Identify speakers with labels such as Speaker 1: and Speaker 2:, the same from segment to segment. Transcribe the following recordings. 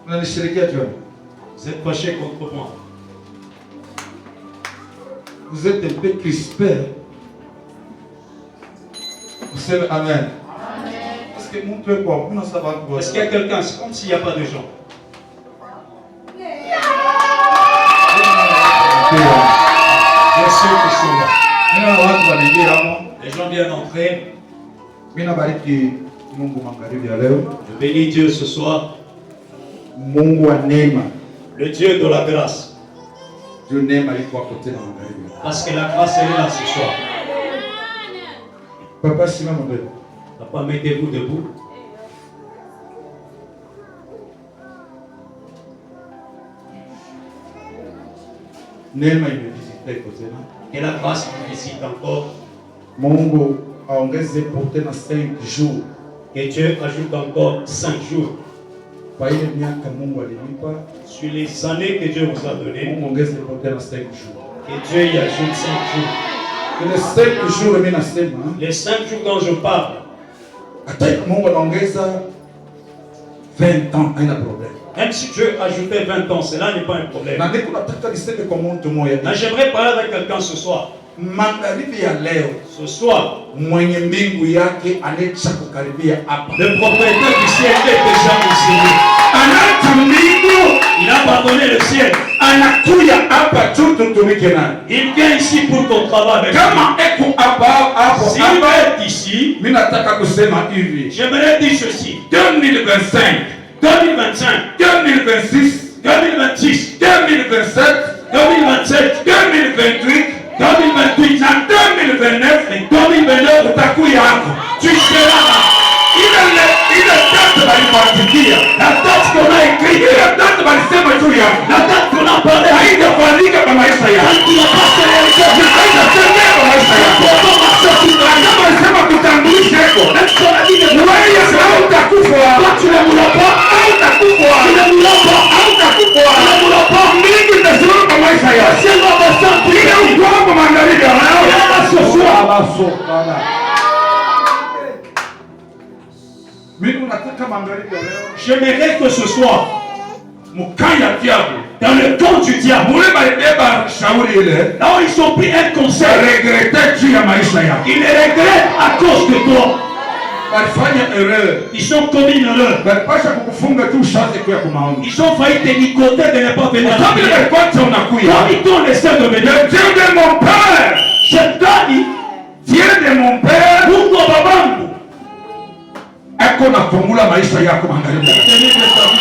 Speaker 1: Vous êtes fâché contre moi.
Speaker 2: Vous êtes un peu crispé. Vous savez, amen. Parce que mon peuple, comment ça va?
Speaker 1: Est-ce qu'il y a quelqu'un? C'est comme s'il n'y a pas de gens. Il y a ceux qui sont là. Les gens viennent entrer. Je bénis Dieu ce soir. Le Dieu de la grâce. Parce que la grâce elle est là ce soir. Papa, mettez-vous debout. Et la grâce vous visite encore. Et Dieu ajoute encore 5 jours. Sur les années que Dieu vous a données. Et Dieu y ajoute 5 jours. Les 5 jours dont je parle.
Speaker 2: 20 ans, il y a un problème.
Speaker 1: Même si Dieu ajoutait 20 ans, cela n'est pas un problème. J'aimerais parler avec quelqu'un ce soir. Ce soir, le propriétaire du ciel est déjà ici. Il a pardonné le ciel. Il vient ici pour qu'on travaille avec lui. S'il est ici, j'aimerais dire ceci.
Speaker 2: 2025,
Speaker 1: 2025,
Speaker 2: 2026,
Speaker 1: 2026,
Speaker 2: 2027,
Speaker 1: 2027,
Speaker 2: 2028,
Speaker 1: 2028,
Speaker 2: en 2029,
Speaker 1: et 2029,
Speaker 2: tu seras là. Il est date
Speaker 1: la date qu'on a écrite,
Speaker 2: la date
Speaker 1: qu'on a parlé, quand il a passé les choses, même si on a dit de toi, tu ne voulais pas, tu ne voulais j'aimerais que ce soit dans le camp du diable, là où ils ont pris un conseil, ils le regrettent à cause de toi. Ils ont commis une erreur. Ils ont failli te nicoter de ne pas venir. Comme ils t'ont laissé de venir.
Speaker 2: Dieu de mon père,
Speaker 1: Shetani,
Speaker 2: Dieu de mon père,
Speaker 1: Mungu wa babangu,
Speaker 2: eko na fungula maisha yako magharibi.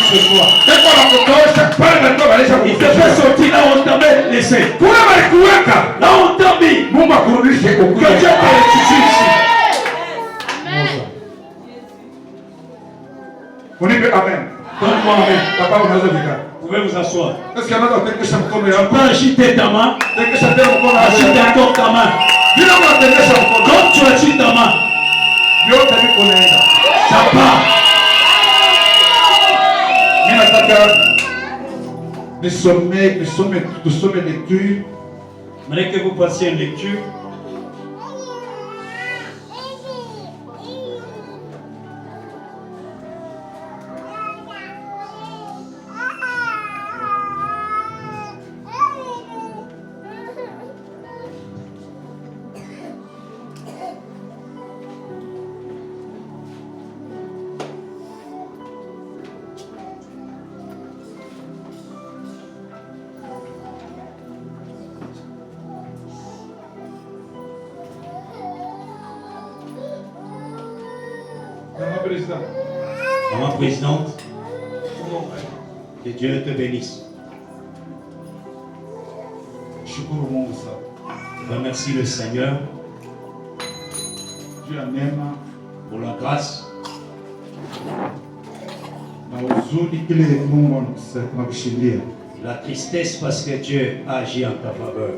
Speaker 1: ce soir.
Speaker 2: Eko na kutosha pale ndio balesha
Speaker 1: Il te fait sortir là où on t'avait laissé.
Speaker 2: Kule balikuweka
Speaker 1: Là où on t'a mis.
Speaker 2: Mungu akurudishe
Speaker 1: Que
Speaker 2: ukuye.
Speaker 1: Dieu te ressuscite ici.
Speaker 2: Unipe amen.
Speaker 1: Donne-moi amen.
Speaker 2: Papa unaweza kukaa.
Speaker 1: Vous pouvez vous asseoir.
Speaker 2: Est-ce qu'il y en a d'autres qui sont comme
Speaker 1: Tu peux agiter ta main. Agite encore ta main. Quand tu agites ta main, ça part.
Speaker 2: Nous sommes lecture.
Speaker 1: J'aimerais que vous passiez une lecture. Maman présidente, que Dieu te bénisse. Je remercie le Seigneur pour la grâce. La tristesse parce que Dieu a agi en ta faveur.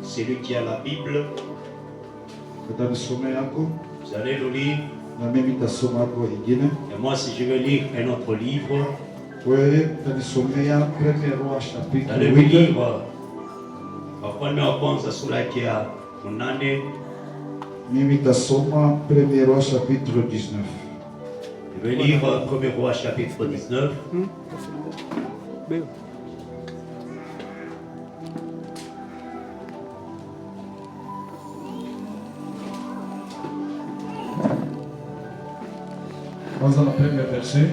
Speaker 1: Celui qui a la Bible, vous allez le lire. Et moi, si je vais lire un autre livre, vous allez me lire Wafalme wa kwanza sura yake ya 8
Speaker 2: Mimi tasoma 1 Roi chapitre 19.
Speaker 3: Je vais lire 1 Roi chapitre 19.
Speaker 2: Dans le premier verset.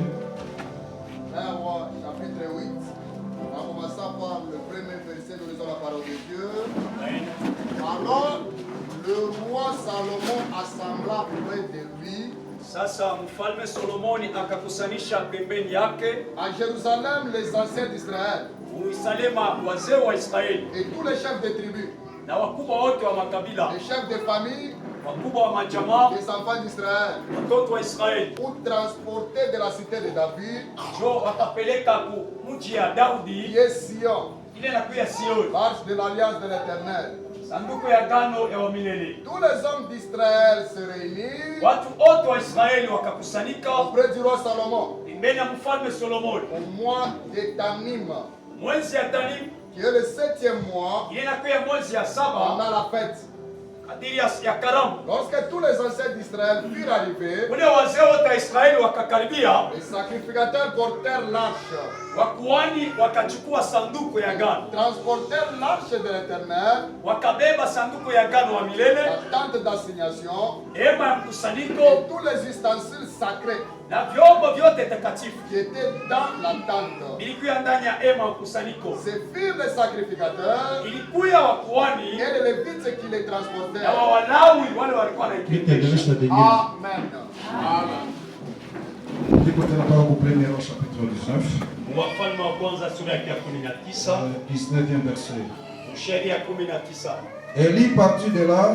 Speaker 4: 1 Roi chapitre 8. En commençant par le premier verset, nous lisons la parole de Dieu. Alors, le roi Salomon assembla près de lui
Speaker 5: Sasa mfalme Solomoni akakusanisha pembeni yake
Speaker 4: à Jérusalem les anciens d'Israël
Speaker 5: Uisalema wazee wa Israeli
Speaker 4: et tous les chefs des tribus,
Speaker 5: na wakubwa wote wa makabila,
Speaker 4: les chefs de famille
Speaker 5: wakubwa wa majamaa,
Speaker 4: des enfants d'Israël,
Speaker 5: watoto wa Israeli,
Speaker 4: pour transporter de la cité de David,
Speaker 5: jo wakapeleka ku mji ya
Speaker 4: qui
Speaker 5: Daudi
Speaker 4: est Sion,
Speaker 5: ile na kuya Sioni,
Speaker 4: l'arche de l'alliance de l'Éternel.
Speaker 5: sanduku ya agano ya wamilele.
Speaker 4: Tous les hommes d'Israël se réunirent
Speaker 5: Watu wote wa Israeli wakakusanyika
Speaker 4: auprès du roi Salomon
Speaker 5: pembeni ya mfalme Solomoni
Speaker 4: au mois de Tanim,
Speaker 5: mwezi ya Tanim,
Speaker 4: qui est le 7e mois
Speaker 5: ile na kuya mwezi ya saba
Speaker 4: pendant la fête.
Speaker 5: kadiri ya karamu.
Speaker 4: Lorsque tous les anciens d'Israël furent arrivés,
Speaker 5: Ule wazee wote wa Israeli wakakaribia,
Speaker 4: les sacrificateurs portèrent l'arche,
Speaker 5: wakuhani wakachukua sanduku ya agano,
Speaker 4: transportèrent l'arche de l'Éternel,
Speaker 5: wakabeba sanduku ya agano wa milele,
Speaker 4: la tente d'assignation
Speaker 5: hema ya
Speaker 4: et
Speaker 5: mkusanyiko
Speaker 4: tous les ustensiles sacrés
Speaker 5: na vyombo vyote takatifu
Speaker 4: qui étaient dans la tente.
Speaker 5: vilikuwa ndani ya hema ya mkusanyiko.
Speaker 4: Ce furent les sacrificateurs
Speaker 5: Ilikuya wakuhani
Speaker 4: et les Lévites qui les
Speaker 5: na
Speaker 4: transportèrent.
Speaker 5: Walawi wale walikuwa naikendesha.
Speaker 4: Amen. Amen.
Speaker 2: Écoutez la parole au 1 Roi chapitre 19.
Speaker 3: Wafalme wa kwanza sura ya 19.
Speaker 2: 19e verset.
Speaker 5: Sheria 19.
Speaker 2: Élie partit de là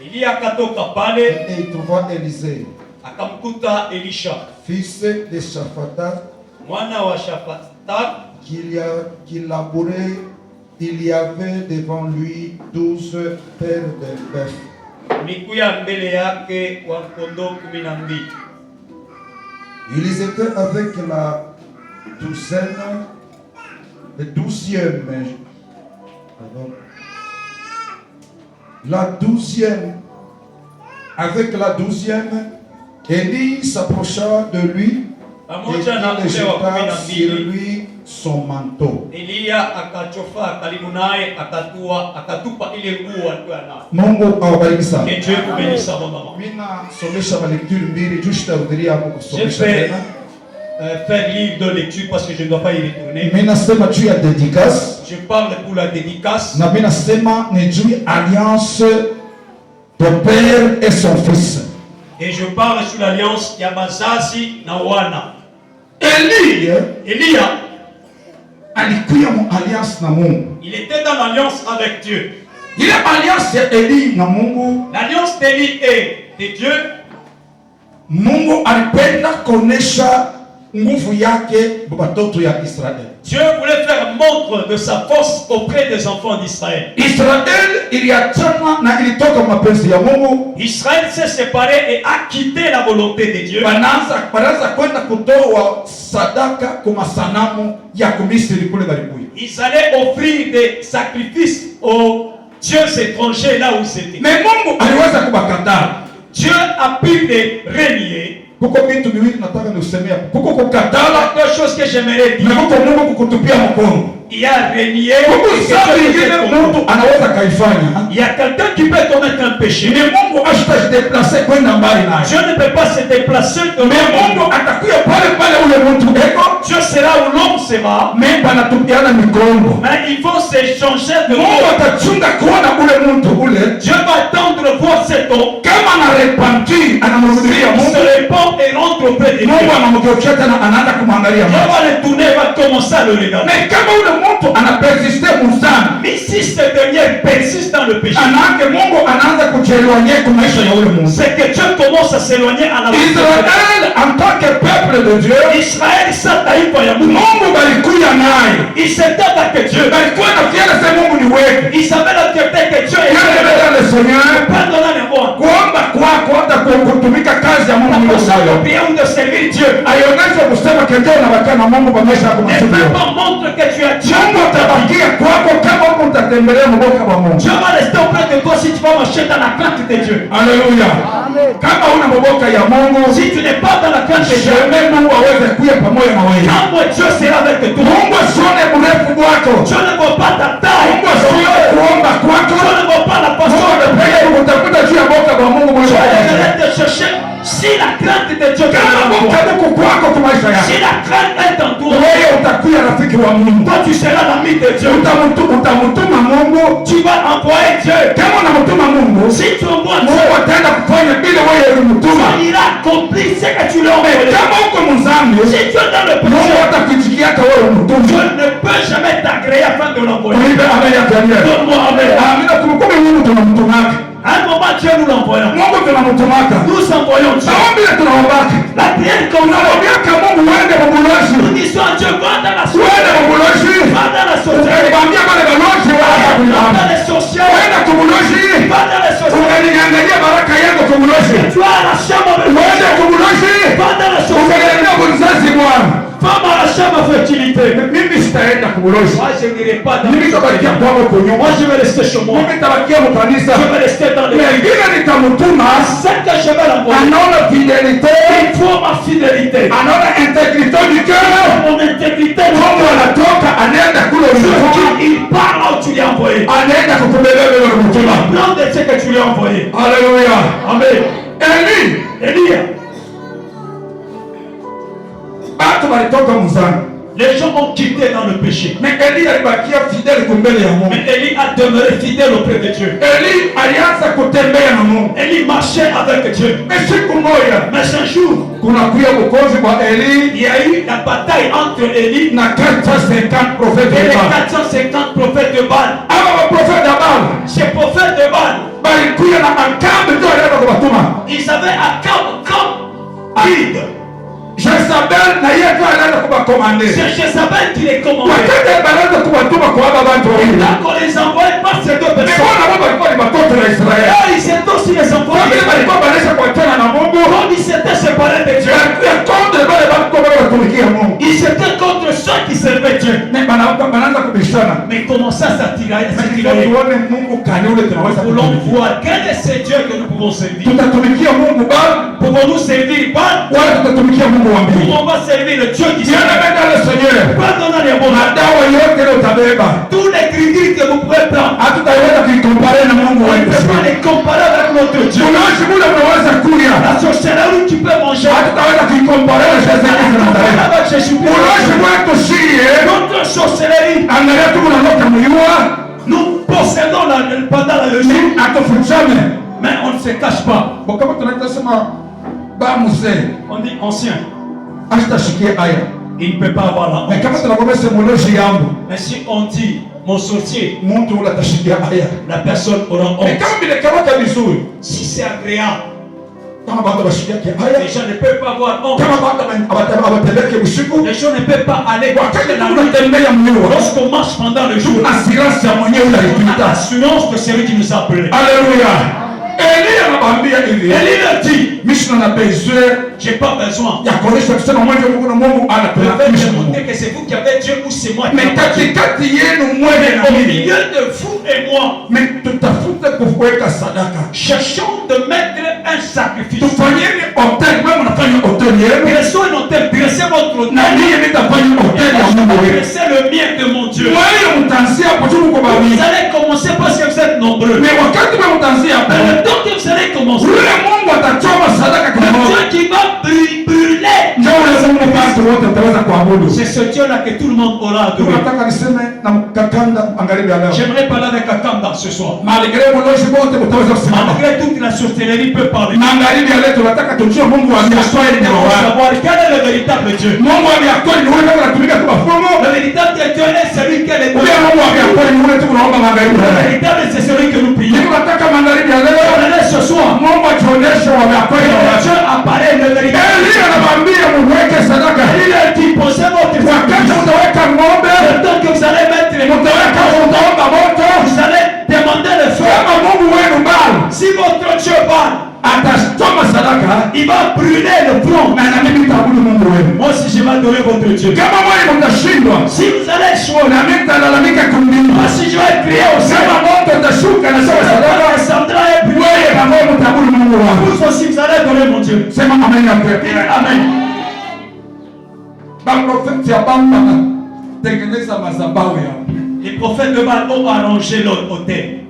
Speaker 3: Eliya akatoka pale
Speaker 2: et il trouva Élisée,
Speaker 3: akamkuta Elisha
Speaker 2: fils de Shaphatat,
Speaker 3: mwana wa Shafatat,
Speaker 2: qui labourait. Il y avait devant lui 12 paires de bœufs.
Speaker 3: mikuya mbele yake wa kondoo 12.
Speaker 2: Ils étaient avec la douzaine, le 12e, pardon, la 12e, avec la 12e, Élie s'approcha de lui et
Speaker 3: Pamoja na
Speaker 2: il
Speaker 3: ule wa
Speaker 2: jeta sur
Speaker 3: 12,
Speaker 2: lui son manteau.
Speaker 3: Eliya akachofa karibu naye akatupa ile nguo alikuwa nayo.
Speaker 2: Mungu awabariki sana.
Speaker 3: Que Dieu vous bénisse abondamment.
Speaker 2: Mina somesha malecture mbili juu sitarudia hapo
Speaker 3: Je
Speaker 2: kusomesha
Speaker 3: vais
Speaker 2: tena.
Speaker 3: faire livre de lecture parce que je ne dois pas y retourner.
Speaker 2: Mimi nasema juu ya dédicace
Speaker 3: Je parle pour la dédicace.
Speaker 2: na mimi nasema ni juu ya alliance de père et son fils.
Speaker 3: Et je parle sur l'alliance ya bazazi na wana.
Speaker 2: Eliya alikuya mu alliance na Mungu.
Speaker 3: Il était dans l'alliance avec Dieu.
Speaker 2: Ile alliance ya Eli na Mungu,
Speaker 3: L'alliance d'Élie et de Dieu,
Speaker 2: Mungu alipenda kuonesha nguvu yake kwa watoto ya Israeli.
Speaker 3: Dieu voulait faire montre de sa force auprès des enfants d'Israël.
Speaker 2: Israeli iliachana na ilitoka mapenzi ya Mungu.
Speaker 3: Israël s'est séparé et a quitté la volonté de Dieu.
Speaker 2: Banaanza kwenda kutoa sadaka kwa masanamu ya Misri kule Galilaya.
Speaker 3: Ils allaient offrir des sacrifices aux dieux étrangers là où c'était.
Speaker 2: Mais Mungu aliweza kubakataa.
Speaker 3: Dieu a pu les renier.
Speaker 2: Kuko vitu viwili nataka niusemea. Kuko kukatala,
Speaker 3: Deux choses que j'aimerais dire.
Speaker 2: na kuko Mungu kukutupia mkono.
Speaker 3: Il y a renié.
Speaker 2: Kuko sababu nyingine mtu anaweza kaifanya.
Speaker 3: Il y a quelqu'un qui peut commettre un péché.
Speaker 2: Ni Mungu ashitajideplace kwenda mbali naye.
Speaker 3: Dieu ne peut pas se déplacer de
Speaker 2: Mais Mungu atakuya pale pale ule mtu eko.
Speaker 3: Dieu sera où l'homme sera.
Speaker 2: Mais banatupiana mikono.
Speaker 3: Mais il faut s'échanger de
Speaker 2: Mungu
Speaker 3: mots.
Speaker 2: atachunga kuona ule mtu ule.
Speaker 3: Dieu va attendre voir cet homme.
Speaker 2: Kama anarepanti anamrudia
Speaker 3: Il
Speaker 2: Mungu.
Speaker 3: se répand et rentre auprès de Dieu.
Speaker 2: Mungu anamgeukia tena anaanza kumwangalia
Speaker 3: Dieu
Speaker 2: Mungu.
Speaker 3: va le tourner et va commencer à le regarder.
Speaker 2: Mais kama ule mtu anapersiste mzani,
Speaker 3: Mais si ce dernier persiste dans le péché,
Speaker 2: anaake Mungu anaanza kujielewanya kwa maisha ya ule Mungu.
Speaker 3: c'est que Dieu commence à s'éloigner à la
Speaker 2: Israël en tant que peuple de Dieu,
Speaker 3: Israël sa taifa ya Mungu.
Speaker 2: Mungu balikuya naye.
Speaker 3: Il s'étend avec Dieu.
Speaker 2: Balikuwa na fiera sema Mungu ni wewe.
Speaker 3: Il savait la fierté que Dieu est.
Speaker 2: Yeye le Seigneur,
Speaker 3: Pardonne les moi.
Speaker 2: kuomba kwako hata kutumika kazi ya Mungu ni sawa.
Speaker 3: Bien de servir Dieu.
Speaker 2: Aionyeshe kusema kejeo na bakana Mungu kwa maisha yako
Speaker 3: Et
Speaker 2: mazuri.
Speaker 3: vraiment montre que tu as Dieu.
Speaker 2: Mungu atabakia kwako kama uko
Speaker 1: utatembelea mboka wa Mungu.
Speaker 3: Dieu va rester auprès de toi si tu vas marcher dans la crainte de Dieu.
Speaker 1: Alléluia. Kama una mboka ya Mungu,
Speaker 3: Si tu n'es pas dans la crainte de Dieu,
Speaker 1: jamais Mungu aweze kuja pamoja na wewe.
Speaker 3: quand moi Dieu sera avec toi,
Speaker 1: Mungu asione urefu wako.
Speaker 3: Dieu ne voit pas ta taille,
Speaker 1: Mungu asione kuomba kwako.
Speaker 3: Dieu ne voit pas la
Speaker 1: Mungu
Speaker 3: passion de
Speaker 1: anapenda kutafuta juu ya mboka wa Mungu
Speaker 3: Dieu
Speaker 1: mwenyewe.
Speaker 3: est te chercher. Si la crainte de Dieu est
Speaker 1: Kama
Speaker 3: en toi,
Speaker 1: mboka Mungu kwako kwa maisha
Speaker 3: si
Speaker 1: yako,
Speaker 3: la crainte est en toi,
Speaker 1: wewe utakuwa rafiki wa Mungu.
Speaker 3: toi tu seras l'ami de Dieu.
Speaker 1: Utamtuma Mungu.
Speaker 3: Tu vas envoyer Dieu.
Speaker 1: Kama unamtuma Mungu,
Speaker 3: Si tu envoies
Speaker 1: Mungu
Speaker 3: Dieu,
Speaker 1: ataenda kufanya bila wewe ulimtuma.
Speaker 3: il a accompli ce que tu lui as envoyé.
Speaker 1: Kama uko mzambi,
Speaker 3: Si tu es dans le
Speaker 1: Mungu
Speaker 3: péché,
Speaker 1: atakujikia hata wewe ulimtuma.
Speaker 3: Dieu ne peut jamais t'agréer afin de l'envoyer.
Speaker 1: Kuibe amen ya Daniel.
Speaker 3: Donne-moi amen.
Speaker 1: Amina, kumbuka Mungu tunamtumaka.
Speaker 3: À un moment, Dieu nous l'envoyons.
Speaker 1: Mungu tunamtumaka.
Speaker 3: Nous envoyons Dieu.
Speaker 1: Naombi tunaombaka.
Speaker 3: La prière qu'on a,
Speaker 1: Tunamwambia Mungu uende mbuloshi.
Speaker 3: nous disons à Dieu, va dans la
Speaker 1: Uende
Speaker 3: sorcière,
Speaker 1: mbuloshi.
Speaker 3: va dans la sorcière,
Speaker 1: Tukamwambia wale baloshi
Speaker 3: va
Speaker 1: wa
Speaker 3: dans les sorcières,
Speaker 1: Uende kubuloshi.
Speaker 3: va dans les sorcières.
Speaker 1: Unaniangalia baraka yako kubuloshi.
Speaker 3: Tu as arraché ma
Speaker 1: Uende
Speaker 3: fertilité.
Speaker 1: kubuloshi.
Speaker 3: Va dans les sorcières.
Speaker 1: Unaniangalia bunzazi bwana.
Speaker 3: Va m'arracher ma fertilité.
Speaker 1: Mimi sitaenda kubuloshi.
Speaker 3: Moi, je n'irai pas dans
Speaker 1: Mimi
Speaker 3: les
Speaker 1: tabakia
Speaker 3: sorcières.
Speaker 1: kwako kunyuma.
Speaker 3: Moi, je vais rester chez moi.
Speaker 1: Mimi tabakia mkanisa.
Speaker 3: Je vais rester dans les
Speaker 1: Wengine nitamtuma.
Speaker 3: C'est que je vais l'envoyer.
Speaker 1: Anaona fidelite.
Speaker 3: Il faut ma fidélité.
Speaker 1: Anaona integrite du cœur.
Speaker 3: Mon intégrité.
Speaker 1: Mungu anatoka anaenda kule ulipotoka.
Speaker 3: Il parle là où tu l'as envoyé.
Speaker 1: Anaenda kukubebea wewe
Speaker 3: Il
Speaker 1: mtuma.
Speaker 3: plan de ce que tu lui as envoyé.
Speaker 1: Haleluya.
Speaker 3: Amen.
Speaker 1: Eli,
Speaker 3: Élie,
Speaker 1: watu walitoka mzani.
Speaker 3: les gens ont quitté dans le péché.
Speaker 1: Na Eli alibakia fideli kumbele ya Mungu.
Speaker 3: Mais Élie a demeuré fidèle auprès de Dieu.
Speaker 1: Eli alianza kutembea na Mungu.
Speaker 3: Élie marchait avec Dieu.
Speaker 1: Na siku moja
Speaker 3: Mais un jour,
Speaker 1: kuna kuya ukozi kwa Eli
Speaker 3: il y a eu la bataille entre Élie
Speaker 1: na 450 prophètes
Speaker 3: et
Speaker 1: de
Speaker 3: les
Speaker 1: Baal.
Speaker 3: 450 prophètes de Baal.
Speaker 1: Aba maprofeti wa Baal
Speaker 3: Ces prophètes de Baal,
Speaker 1: balikuya na akambi ndio alienda kubatuma.
Speaker 3: ils avaient à comme guide.
Speaker 1: Jezabel na yeye ndio alienda kubakomande.
Speaker 3: C'est Jézabel qui les commandait.
Speaker 1: Wakati banaanza kubatuma kwa aba bantu wawili.
Speaker 3: Là qu'on les envoie par ces deux personnes.
Speaker 1: Mbona wao walikuwa ni watoto wa Israeli?
Speaker 3: Là, ils étaient aussi les envoyés.
Speaker 1: Wengine walikuwa banaisha kuachana na Mungu.
Speaker 3: Comme ils s'étaient séparés de Dieu.
Speaker 1: Ya konde wale walikuwa wanatumikia Mungu.
Speaker 3: Ils étaient contre ceux qui servaient Dieu.
Speaker 1: Na banaanza kubishana.
Speaker 3: Mais comment ça s'attirait?
Speaker 1: Tuone Mungu kani ule tunaweza
Speaker 3: Nous voulons
Speaker 1: kutumikia.
Speaker 3: voir quel est ce Dieu que nous pouvons servir.
Speaker 1: Tutatumikia Mungu Baal
Speaker 3: Pouvons-nous servir Baal
Speaker 1: wala tutatumikia Mungu wa
Speaker 3: ou
Speaker 1: mbinguni.
Speaker 3: on va servir le Dieu qui
Speaker 1: Diana
Speaker 3: sert?
Speaker 1: menda le Seigneur.
Speaker 3: Pardonnez les mots.
Speaker 1: Madawa yote leo utabeba.
Speaker 3: Tous les crédits que vous pouvez prendre,
Speaker 1: Hatutaweza kuikompare na Mungu
Speaker 3: on ne
Speaker 1: wetu.
Speaker 3: peut pas les comparer avec notre Dieu.
Speaker 1: Tunaishi mule unaweza kulia.
Speaker 3: La sorcellerie où tu peux manger,
Speaker 1: Hatutaweza kuikompare na Yesu
Speaker 3: comparer
Speaker 1: Nazareti.
Speaker 3: avec Jésus.
Speaker 1: Unaishi wetu sie.
Speaker 3: Notre sorcellerie,
Speaker 1: Angalia tu kuna ndoto mliwa.
Speaker 3: nous possédons pendant la logique,
Speaker 1: Atufuchame.
Speaker 3: mais on ne se cache pas.
Speaker 1: Kama tunasema ba mzee
Speaker 3: On dit ancien,
Speaker 1: asitashikia aya.
Speaker 3: il ne peut pas avoir la
Speaker 1: Na kama
Speaker 3: honte.
Speaker 1: tunakomesa muloshi yangu,
Speaker 3: Mais si on dit mon sorcier,
Speaker 1: mtu ule atashikia aya.
Speaker 3: la personne aura
Speaker 1: Na
Speaker 3: honte.
Speaker 1: kama vile kama vizuri,
Speaker 3: Si c'est agréable,
Speaker 1: kama bado bashikia aya.
Speaker 3: les gens ne peuvent pas avoir honte.
Speaker 1: Kama bado abatembeke usiku,
Speaker 3: Les gens ne peuvent pas aller
Speaker 1: wakati
Speaker 3: dans la nuit.
Speaker 1: tunatembea mliwa.
Speaker 3: Lorsqu'on marche pendant le jour,
Speaker 1: Assurance ya mwenyewe
Speaker 3: on a
Speaker 1: alipita.
Speaker 3: l'assurance de celui qui nous a appelés.
Speaker 1: Alléluia. Elia anamwambia hivi.
Speaker 3: Élie leur dit,
Speaker 1: Mimi sina besoin
Speaker 3: j'ai pas besoin
Speaker 1: ya kuonesha kusema mmoja Mungu na Mungu
Speaker 3: de faire
Speaker 1: anatunafishi.
Speaker 3: démontrer que c'est vous qui avez Dieu ou c'est moi qui
Speaker 1: Mais
Speaker 3: ai Dieu.
Speaker 1: katikati yenu mmoja na
Speaker 3: Au
Speaker 1: mimi.
Speaker 3: milieu de vous et moi,
Speaker 1: Mais tutafute kuweka sadaka.
Speaker 3: cherchons de mettre un sacrifice.
Speaker 1: Tufanyeni hotel, wewe unafanya hotel yenu.
Speaker 3: Dressons un autel, dressez votre
Speaker 1: Na
Speaker 3: autel.
Speaker 1: mimi nitafanya hotel ya Mungu wetu.
Speaker 3: Dressez le mien de mon Dieu.
Speaker 1: Wewe mtanzia hapo tu mko
Speaker 3: Vous
Speaker 1: bawili.
Speaker 3: allez commencer parce que vous êtes nombreux.
Speaker 1: Mais wakati wewe mtanzia hapo,
Speaker 3: Dans le temps que vous allez commencer,
Speaker 1: yule Mungu atachoma sadaka
Speaker 3: le
Speaker 1: kidogo.
Speaker 3: Dieu qui va brûler,
Speaker 1: Ndio ule Mungu basi wote wataweza kuabudu.
Speaker 3: c'est ce Dieu-là que tout le monde aura adoré.
Speaker 1: Tunataka niseme na mkakanda angalibi leo.
Speaker 3: J'aimerais parler avec Akamba ce soir.
Speaker 1: Malgré mloshi wote mtaweza kusimama.
Speaker 3: Malgré toute la sorcellerie peut parler.
Speaker 1: Na angalibi leo tunataka tujue Mungu wa Israeli ni
Speaker 3: Pour
Speaker 1: wapi.
Speaker 3: savoir quel est le véritable Dieu.
Speaker 1: Mungu wa Israeli ni wewe kama unatumika kwa mafumo.
Speaker 3: Le véritable Dieu est celui qui est le
Speaker 1: Ule Mungu wa Israeli ni wewe tu unaomba magharibi
Speaker 3: Le
Speaker 1: leo.
Speaker 3: véritable, c'est celui que nous prions.
Speaker 1: Tunataka magharibi leo.
Speaker 3: Regardez ce soir.
Speaker 1: Mungu atuoneshe wa Israeli.
Speaker 3: Dieu apparaît le véritable.
Speaker 1: Elia anamwambia muweke sadaka.
Speaker 3: Il a dit, posez votre
Speaker 1: Wakati
Speaker 3: sacrifice.
Speaker 1: utaweka ng'ombe,
Speaker 3: Le temps que vous allez mettre les montagnes,
Speaker 1: utaweka utaomba moto.
Speaker 3: vous allez demander le feu.
Speaker 1: Kama Mungu wenu Baal
Speaker 3: Si votre Dieu parle,
Speaker 1: atachoma sadaka sadaka,
Speaker 3: il va brûler le front.
Speaker 1: na mimi nitaabudu Mungu wenu.
Speaker 3: Moi aussi, je vais adorer votre Dieu.
Speaker 1: Kama wewe mtashindwa,
Speaker 3: Si vous allez échouer,
Speaker 1: na mimi nitalalamika kumlima.
Speaker 3: si je vais crier au ciel,
Speaker 1: Kama moto utashuka na sawa sadaka,
Speaker 3: descendra et brûler.
Speaker 1: wewe na wewe mtaabudu Mungu wako.
Speaker 3: Vous aussi, vous allez adorer mon Dieu.
Speaker 1: Sema amen ya kweli.
Speaker 3: Amen.
Speaker 2: Baprofeti ya Bamba tengeneza madhabahu yao.
Speaker 3: Les prophètes de Baal ont arrangé leur hôtel.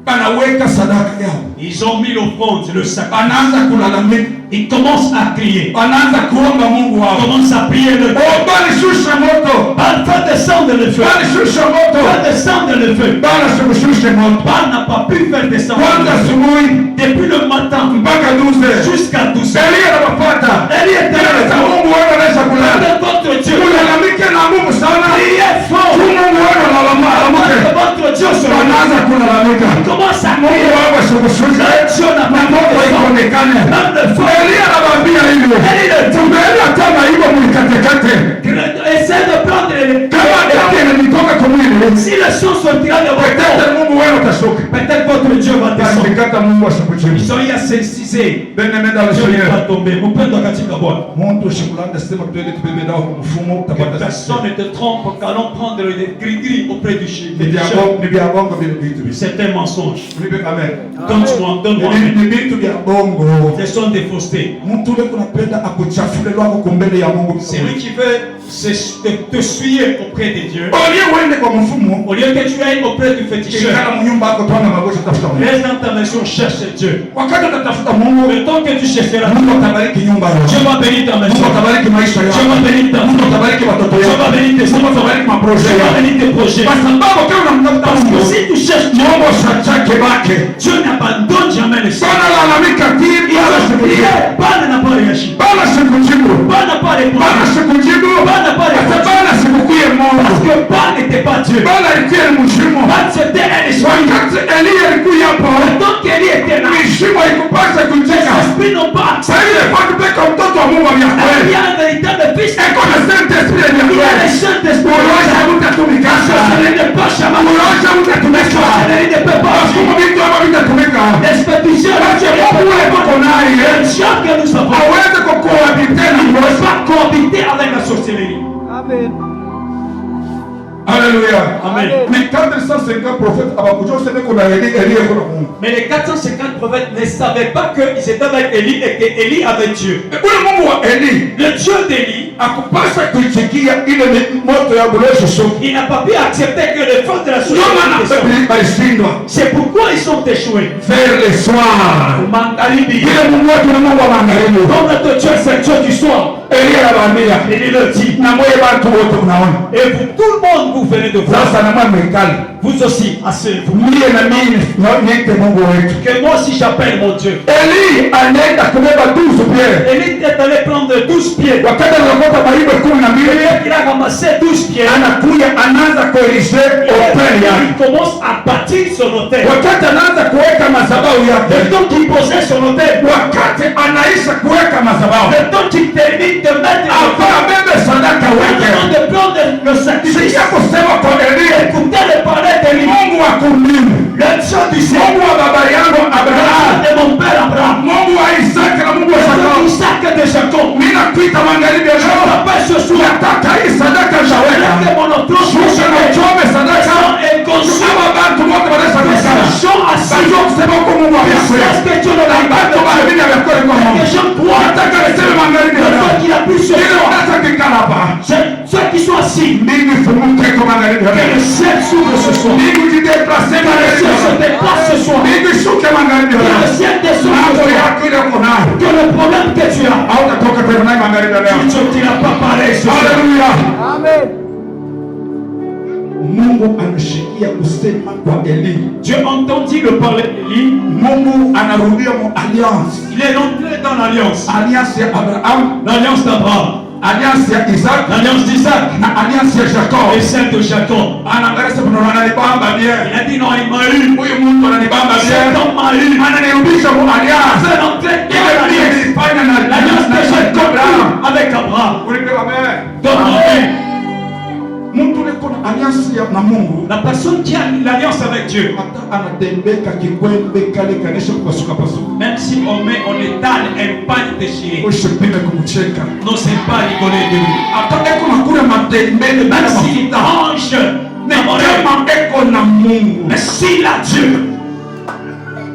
Speaker 2: Banaweka sadaka yao.
Speaker 3: Ils ont mis l'offrande, le sac.
Speaker 2: Banaanza kulalamika.
Speaker 3: Ils commencent à crier.
Speaker 2: Wanaanza kuomba Mungu
Speaker 3: Ils
Speaker 2: wao.
Speaker 3: commencent à prier le Dieu.
Speaker 2: Oh, Bwana shusha moto.
Speaker 3: Baal, fais descendre le feu.
Speaker 2: Bwana shusha moto.
Speaker 3: Fais descendre le feu.
Speaker 2: Bwana shusha moto.
Speaker 3: Baal n'a pas pu faire descendre
Speaker 2: Kwanza
Speaker 3: le feu.
Speaker 2: asubuhi
Speaker 3: Depuis le matin
Speaker 2: mpaka 12.
Speaker 3: jusqu'à 12 heures.
Speaker 2: Elia anapata.
Speaker 3: Elie était
Speaker 2: Tena za
Speaker 3: là.
Speaker 2: Mungu wao anaweza kulala.
Speaker 3: Votre Dieu.
Speaker 2: Kulalamika na Mungu sana.
Speaker 3: Priez fort.
Speaker 2: Tu Mungu wao analalamika.
Speaker 3: Votre Dieu se
Speaker 2: Wanaanza kulalamika.
Speaker 3: commence à
Speaker 2: Mungu
Speaker 3: crier.
Speaker 2: wao shusha.
Speaker 3: Dieu n'a pas
Speaker 2: Moto
Speaker 3: fait
Speaker 2: ikaonekane.
Speaker 3: Même le feu.
Speaker 2: Elia anawaambia hivyo. Tumeenda kama hivyo mlikatekate.
Speaker 3: Essaie de prendre les...
Speaker 2: Kama damu inanitoka kwa mwili.
Speaker 3: Si le sang sortira de votre corps,
Speaker 2: Peut-être Mungu wewe utashuka.
Speaker 3: peut-être votre Dieu va descendre.
Speaker 2: Asikata Mungu asikuchini.
Speaker 3: Ils ont eu à s'incisé.
Speaker 2: Benemenda
Speaker 3: Dieu n'est
Speaker 2: Seigneur.
Speaker 3: pas tombé. Mpendo katika Bwana.
Speaker 2: Muntu shikulanda sema tuende tubebe dawa kwa mfumo
Speaker 3: Que
Speaker 2: utapata.
Speaker 3: personne ne te trompe qu'allons prendre des gris-gris auprès du chien.
Speaker 2: Ni vya bongo vile vitu hivi.
Speaker 3: C'est un mensonge.
Speaker 2: Nipe amen.
Speaker 3: Donne-moi.
Speaker 2: Ni vitu vya bongo.
Speaker 3: Ce sont des faussetés.
Speaker 2: Mtu ule kunapenda akuchafule lwako kumbele ya Mungu.
Speaker 3: C'est lui qui veut te suyer auprès de Dieu.
Speaker 2: Olie uende kwa mfumo.
Speaker 3: Au lieu que tu ailles auprès du féticheur,
Speaker 2: Kikana mnyumba yako twana magosho tafuta Mungu.
Speaker 3: reste dans ta maison, cherche Dieu.
Speaker 2: Wakati utatafuta Mungu,
Speaker 3: Le temps que tu chercheras,
Speaker 2: Mungu atabariki nyumba
Speaker 3: Dieu
Speaker 2: yako.
Speaker 3: va bénir ta maison.
Speaker 2: Mungu atabariki maisha
Speaker 3: Dieu
Speaker 2: yako.
Speaker 3: va bénir ta
Speaker 2: Mungu
Speaker 3: famille.
Speaker 2: atabariki watoto
Speaker 3: Dieu
Speaker 2: yako.
Speaker 3: va bénir tes
Speaker 2: Mungu
Speaker 3: enfants.
Speaker 2: atabariki maproje
Speaker 3: Dieu va
Speaker 2: yako.
Speaker 3: bénir tes projets.
Speaker 2: Kwa sababu kama unamtafuta
Speaker 3: Parce que
Speaker 2: Mungu,
Speaker 3: si tu cherches Dieu,
Speaker 2: Mungu shachake bake.
Speaker 3: Dieu n'abandonne jamais les saints.
Speaker 2: Bana lalamika
Speaker 3: Il
Speaker 2: Bana
Speaker 3: a
Speaker 2: sikujibu.
Speaker 3: prié, Baal n'a pas réagi.
Speaker 2: Bana sikujibu.
Speaker 3: Baal n'a pas répondu.
Speaker 2: Bana sikujibu.
Speaker 3: Bana pas répondu.
Speaker 2: Hata Bana sikukuye
Speaker 3: Parce
Speaker 2: Mungu.
Speaker 3: que Baal n'était pas Dieu.
Speaker 2: Bana alikuwa ni mshimo.
Speaker 3: Baal c'était un esprit.
Speaker 2: Wakati Elia alikuwa hapo,
Speaker 3: Donc Élie était là.
Speaker 2: mishimo ikupasa
Speaker 3: Les
Speaker 2: kucheka.
Speaker 3: esprits n'ont pas accès.
Speaker 2: Sasa ile kwa kupeka mtoto wa Mungu
Speaker 3: Il y
Speaker 2: ameakweli.
Speaker 3: a un véritable fils.
Speaker 2: Eko na Saint-Esprit
Speaker 3: Il y a les
Speaker 2: ameakweli.
Speaker 3: saints d'esprit.
Speaker 2: Unaosha mtatumikasha.
Speaker 3: Je ne pas jamais.
Speaker 2: Unaosha mtatumika.
Speaker 3: Je ne peux pas.
Speaker 2: Kama vitu hapa vitatumika.
Speaker 3: Les pétitions,
Speaker 2: Mungu wewe uko naye.
Speaker 3: le Dieu que nous avons,
Speaker 2: Hawezi kukuhabite na
Speaker 3: ne
Speaker 2: Mungu.
Speaker 3: peut pas cohabiter avec la sorcellerie.
Speaker 2: Haleluya.
Speaker 3: Amen.
Speaker 2: Ni 450 prophètes abakuja useme kuna Elia kuna Mungu.
Speaker 3: Mais les 450 prophètes ne savaient pas qu'ils étaient avec Élie et qu'Élie avait Dieu.
Speaker 2: Ule Mungu wa Eli
Speaker 3: Le Dieu d'Élie,
Speaker 2: akupasa kuitikia ile moto ya bulesho soko.
Speaker 3: il n'a pas pu accepter que les forces de la
Speaker 2: Ndio maana
Speaker 3: sorcellerie descendent.
Speaker 2: balishindwa.
Speaker 3: C'est pourquoi ils sont échoués.
Speaker 2: Vers le soir.
Speaker 3: Magharibi.
Speaker 2: Ile Mungu wetu ni Mungu wa magharibi.
Speaker 3: Comme notre Dieu, c'est le Dieu du soir.
Speaker 2: Elia anawaambia,
Speaker 3: Élie le dit.
Speaker 2: na mwe watu wote mnaona.
Speaker 3: Et vous, tout le monde, vous venez de voir.
Speaker 2: Sasa na mwa mekali.
Speaker 3: Vous aussi, asseyez-vous.
Speaker 2: Mie na mimi niite Mungu wetu.
Speaker 3: Que moi aussi j'appelle mon Dieu.
Speaker 2: Eli anaenda kubeba 12 pierre.
Speaker 3: Élie est allé prendre 12 pieds.
Speaker 2: Wakati anakota maribo 12,
Speaker 3: Il a ramassé 12 pieds.
Speaker 2: anakuja anaanza kuelishe hotel yake.
Speaker 3: Il commence à bâtir son hôtel.
Speaker 2: Wakati anaanza kuweka madhabahu yake.
Speaker 3: Le temps qu'il posait son hôtel,
Speaker 2: Wakati anaisha kuweka madhabahu.
Speaker 3: le temps qu'il termine de mettre
Speaker 2: Hapa abebe sadaka wake.
Speaker 3: avant de prendre le sacrifice,
Speaker 2: Sikia kusema kwa Elia,
Speaker 3: écoutez le parler de lui.
Speaker 2: Mungu wa kumbingu.
Speaker 3: Le Dieu du ciel,
Speaker 2: Mungu wa baba yangu
Speaker 3: le
Speaker 2: Abraham.
Speaker 3: Dieu de mon père Abraham,
Speaker 2: Mungu wa Isaka na Mungu wa
Speaker 3: le Dieu
Speaker 2: Yakobo.
Speaker 3: d'Isaac et de Jacob.
Speaker 2: Mimi nakuita magharibi ya
Speaker 3: Je
Speaker 2: leo.
Speaker 3: t'appelle ce soir.
Speaker 2: Nataka hii sadaka
Speaker 3: Que
Speaker 2: shaweka.
Speaker 3: mon offrande
Speaker 2: Shusha na uchome sadaka.
Speaker 3: est conçue.
Speaker 2: Aba bantu wote wanaweza
Speaker 3: Que
Speaker 2: kusala.
Speaker 3: ces gens assis,
Speaker 2: Bajua kusema kwa Mungu wa
Speaker 3: est-ce
Speaker 2: Yakobo.
Speaker 3: que Dieu ne l'a pas
Speaker 2: Bantu baamini amekore kwa
Speaker 3: que
Speaker 2: Mungu.
Speaker 3: les gens croient
Speaker 2: Nataka niseme magharibi ya
Speaker 3: le
Speaker 2: leo.
Speaker 3: Dieu qu'il a pu se
Speaker 2: Ile
Speaker 3: faire.
Speaker 2: unaweza kikala hapa.
Speaker 3: Ceux qui sont assis,
Speaker 2: Mbingu ifumuke kwa magharibi ya
Speaker 3: que
Speaker 2: leo.
Speaker 3: le ciel s'ouvre ce soir.
Speaker 2: Mbingu jideplase
Speaker 3: Que le
Speaker 2: magharibi
Speaker 3: ciel
Speaker 2: ya
Speaker 3: se
Speaker 2: leo.
Speaker 3: déplace ce soir.
Speaker 2: Mbingu ishuke magharibi ya
Speaker 3: Que
Speaker 2: leo.
Speaker 3: le ciel descende ce
Speaker 2: Mambo
Speaker 3: soir.
Speaker 2: yako ile uko nayo.
Speaker 3: Que le problème que tu as,
Speaker 2: Hautatoka tena nayo magharibi ya leo.
Speaker 3: tu ne diras pas pareil ce soir.
Speaker 2: Haleluya. Mungu anashikia kusema kwa Eli.
Speaker 3: Dieu entendit le parler d'Élie.
Speaker 2: Mungu anarudia mu alliance.
Speaker 3: Il est entré dans l'alliance.
Speaker 2: Alliance ya Abraham,
Speaker 3: L'alliance d'Abraham,
Speaker 2: alliance ya Isaac
Speaker 3: l'alliance d'Isaac
Speaker 2: na alliance ya Jacob.
Speaker 3: et celle de Jacob.
Speaker 2: Anaangalia sasa kuna wananibamba bien.
Speaker 3: Il a dit non, il m'a eu.
Speaker 2: Huyu mtu ananibamba
Speaker 3: Cet
Speaker 2: bien.
Speaker 3: homme m'a eu.
Speaker 2: Ananirudisha mu alliance.
Speaker 3: C'est entré dans
Speaker 2: Ile pia
Speaker 3: l'alliance.
Speaker 2: nilifanya na
Speaker 3: L'alliance
Speaker 2: na
Speaker 3: que j'ai
Speaker 2: Abraham.
Speaker 3: conclue avec Abraham.
Speaker 2: Ulipewa amen.
Speaker 3: Donne-moi.
Speaker 2: Mtu ule kuna alliance na Mungu,
Speaker 3: la personne qui a l'alliance avec Dieu, même si on étale un pain déchiré, non, c'est pas rigoler de lui. Même s'il range, mais s'il a Dieu,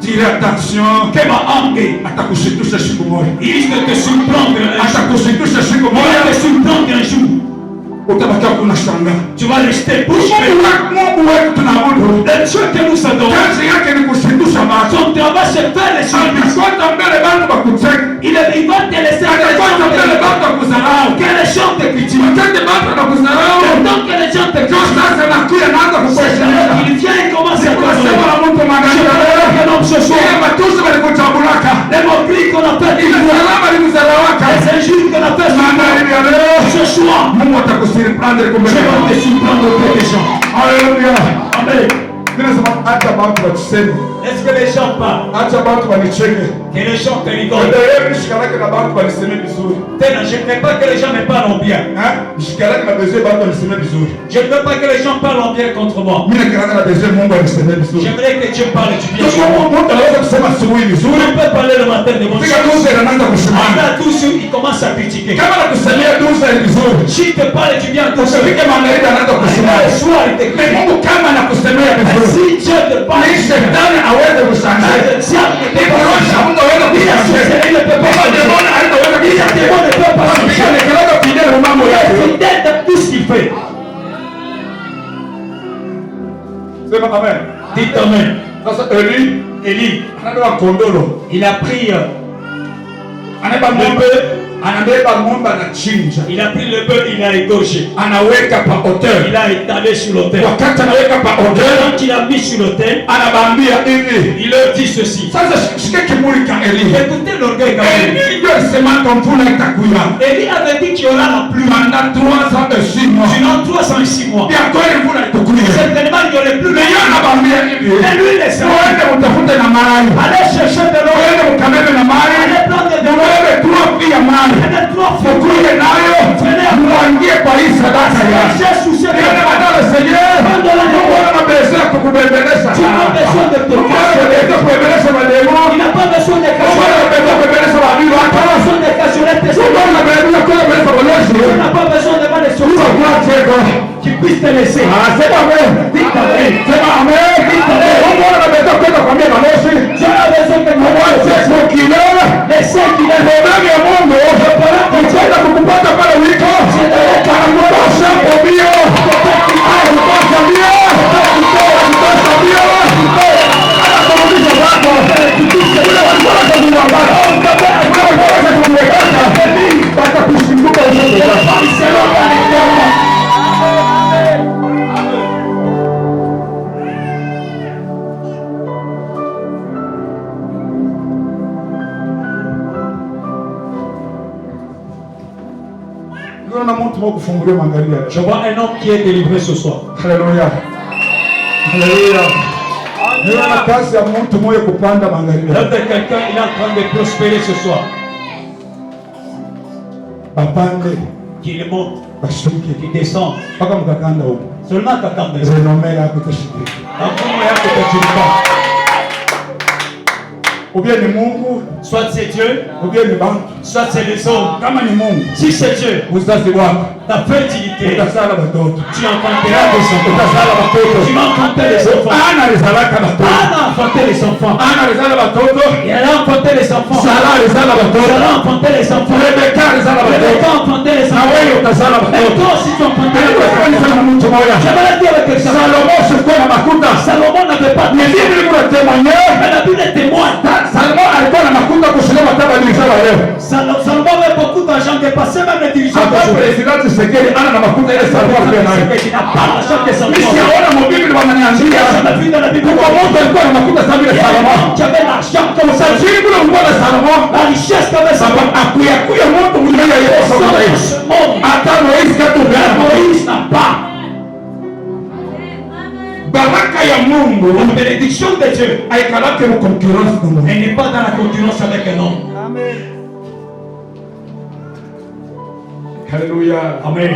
Speaker 2: tire attention,
Speaker 3: il risque de te surprendre un jour. Tu vas rester bouche bée. Le Dieu que nous adorons, son travail se fait les choses. Il va te laisser que les gens te critiquent. Donc que les gens te critiquent, il vient et commence à causer. Que l'homme se soit. Les moqueries qu'on appelle les injures qu'on appelle ce choix.
Speaker 2: Mungu atakusurprendre kumbe.
Speaker 3: Je vais te surprendre auprès des gens.
Speaker 2: Alléluia.
Speaker 3: Amen.
Speaker 2: Est-ce
Speaker 3: que les gens parlent? Que les gens te rigolent. Je ne veux pas que les gens me parlent bien. Je ne veux pas que les gens parlent bien contre moi. J'aimerais que Dieu parle du bien. On peut parler le matin de mon Dieu. Après tous ceux qui commencent à critiquer. Si tu te parles du bien, tout ça. Le soir, il te critique. Si Dieu te parle, dites amen. Élie, il a pris le bœuf. Il a pris le bœuf, il a égorgé. Il a étalé sur l'autel. Quand il a mis sur l'autel, il leur dit ceci. Écoutez l'orgueil d'Élie. Élie avait dit qu'il y aura la pluie pendant 3 ans et 6 mois. Certainement il n'y aurait plus de pluie. Et lui il est allez chercher de l'eau. Allez prendre de l'eau.
Speaker 2: Mkuye nayo muingie kwa hii sadaka ya Seigneur. Mungu anabeza kukubembeleza. Unaweza kubembeleza mademo. Unaweza kubembeleza wabibi wako. Unaweza kubembeleza walozi.
Speaker 3: Qui puisse te laisser.
Speaker 2: Sema amen. Sema amen. Mungu anabeza kwenda kuambia walozi. Mungu nitaenda kukupata pale uliko. Anakutosha mbio. Anakutosha mbio. Anakutosha mbio. Anakurudisha kwako. Ule walikuwa wanakuwa mbaya. Watakushimbuka usote wako.
Speaker 3: Je vois un homme qui est délivré ce soir.
Speaker 2: Alléluia. Alléluia.
Speaker 3: L'homme de quelqu'un, il est en train de prospérer ce soir. Qu'il monte, qu'il descend. Seulement Kakanda.
Speaker 2: Ou bien ni Mungu,
Speaker 3: soit c'est Dieu,
Speaker 2: ou bien ni bantu,
Speaker 3: soit c'est les hommes.
Speaker 2: Kama ni Mungu,
Speaker 3: si c'est Dieu,
Speaker 2: uzazi wako,
Speaker 3: ta fertilité,
Speaker 2: utasala watoto,
Speaker 3: tu enfanteras des enfants.
Speaker 2: Utasala watoto,
Speaker 3: tu vas enfanter les enfants.
Speaker 2: Ana alizalaka watoto,
Speaker 3: Ana a enfanté les enfants.
Speaker 2: Ana alizala watoto,
Speaker 3: et elle a enfanté les enfants.
Speaker 2: Sara alizala watoto,
Speaker 3: elle a enfanté les enfants.
Speaker 2: Rebecca alizala watoto,
Speaker 3: Rebecca a enfanté les enfants.
Speaker 2: Na wewe utasala watoto.
Speaker 3: Et toi aussi tu enfantes les enfants.
Speaker 2: J'aimerais dire avec quelqu'un, Salomon se fait la makuta.
Speaker 3: Salomon n'avait pas de
Speaker 2: Bible pour témoigner.
Speaker 3: Mais la Bible témoigne.
Speaker 2: Salomon alikuwa na makuta kushinda hata dirishara leo.
Speaker 3: Salomon avait beaucoup d'argent dépassé même les dirigeants.
Speaker 2: Président Tshisekedi ana na makuta ile Salomon pia nayo.
Speaker 3: Il n'a pas l'argent de Salomon.
Speaker 2: Mimi siona mu Bible wananiambia.
Speaker 3: Jamais vu dans la Bible.
Speaker 2: Kwa mtu alikuwa na makuta sababu ya Salomon.
Speaker 3: Qui avait l'argent comme ça.
Speaker 2: Sajini kule mwa Salomon.
Speaker 3: La richesse qu'avait Salomon.
Speaker 2: Akuya mtu mwingine yeye sababu ya Yesu. Hata Moïse katumia.
Speaker 3: Moïse n'a pas.
Speaker 2: Baraka ya Mungu,
Speaker 3: la bénédiction de Dieu,
Speaker 2: haikalake mu concurrence na Mungu.
Speaker 3: Elle n'est pas dans la concurrence avec un homme.
Speaker 2: Amen. Alléluia.
Speaker 3: Amen.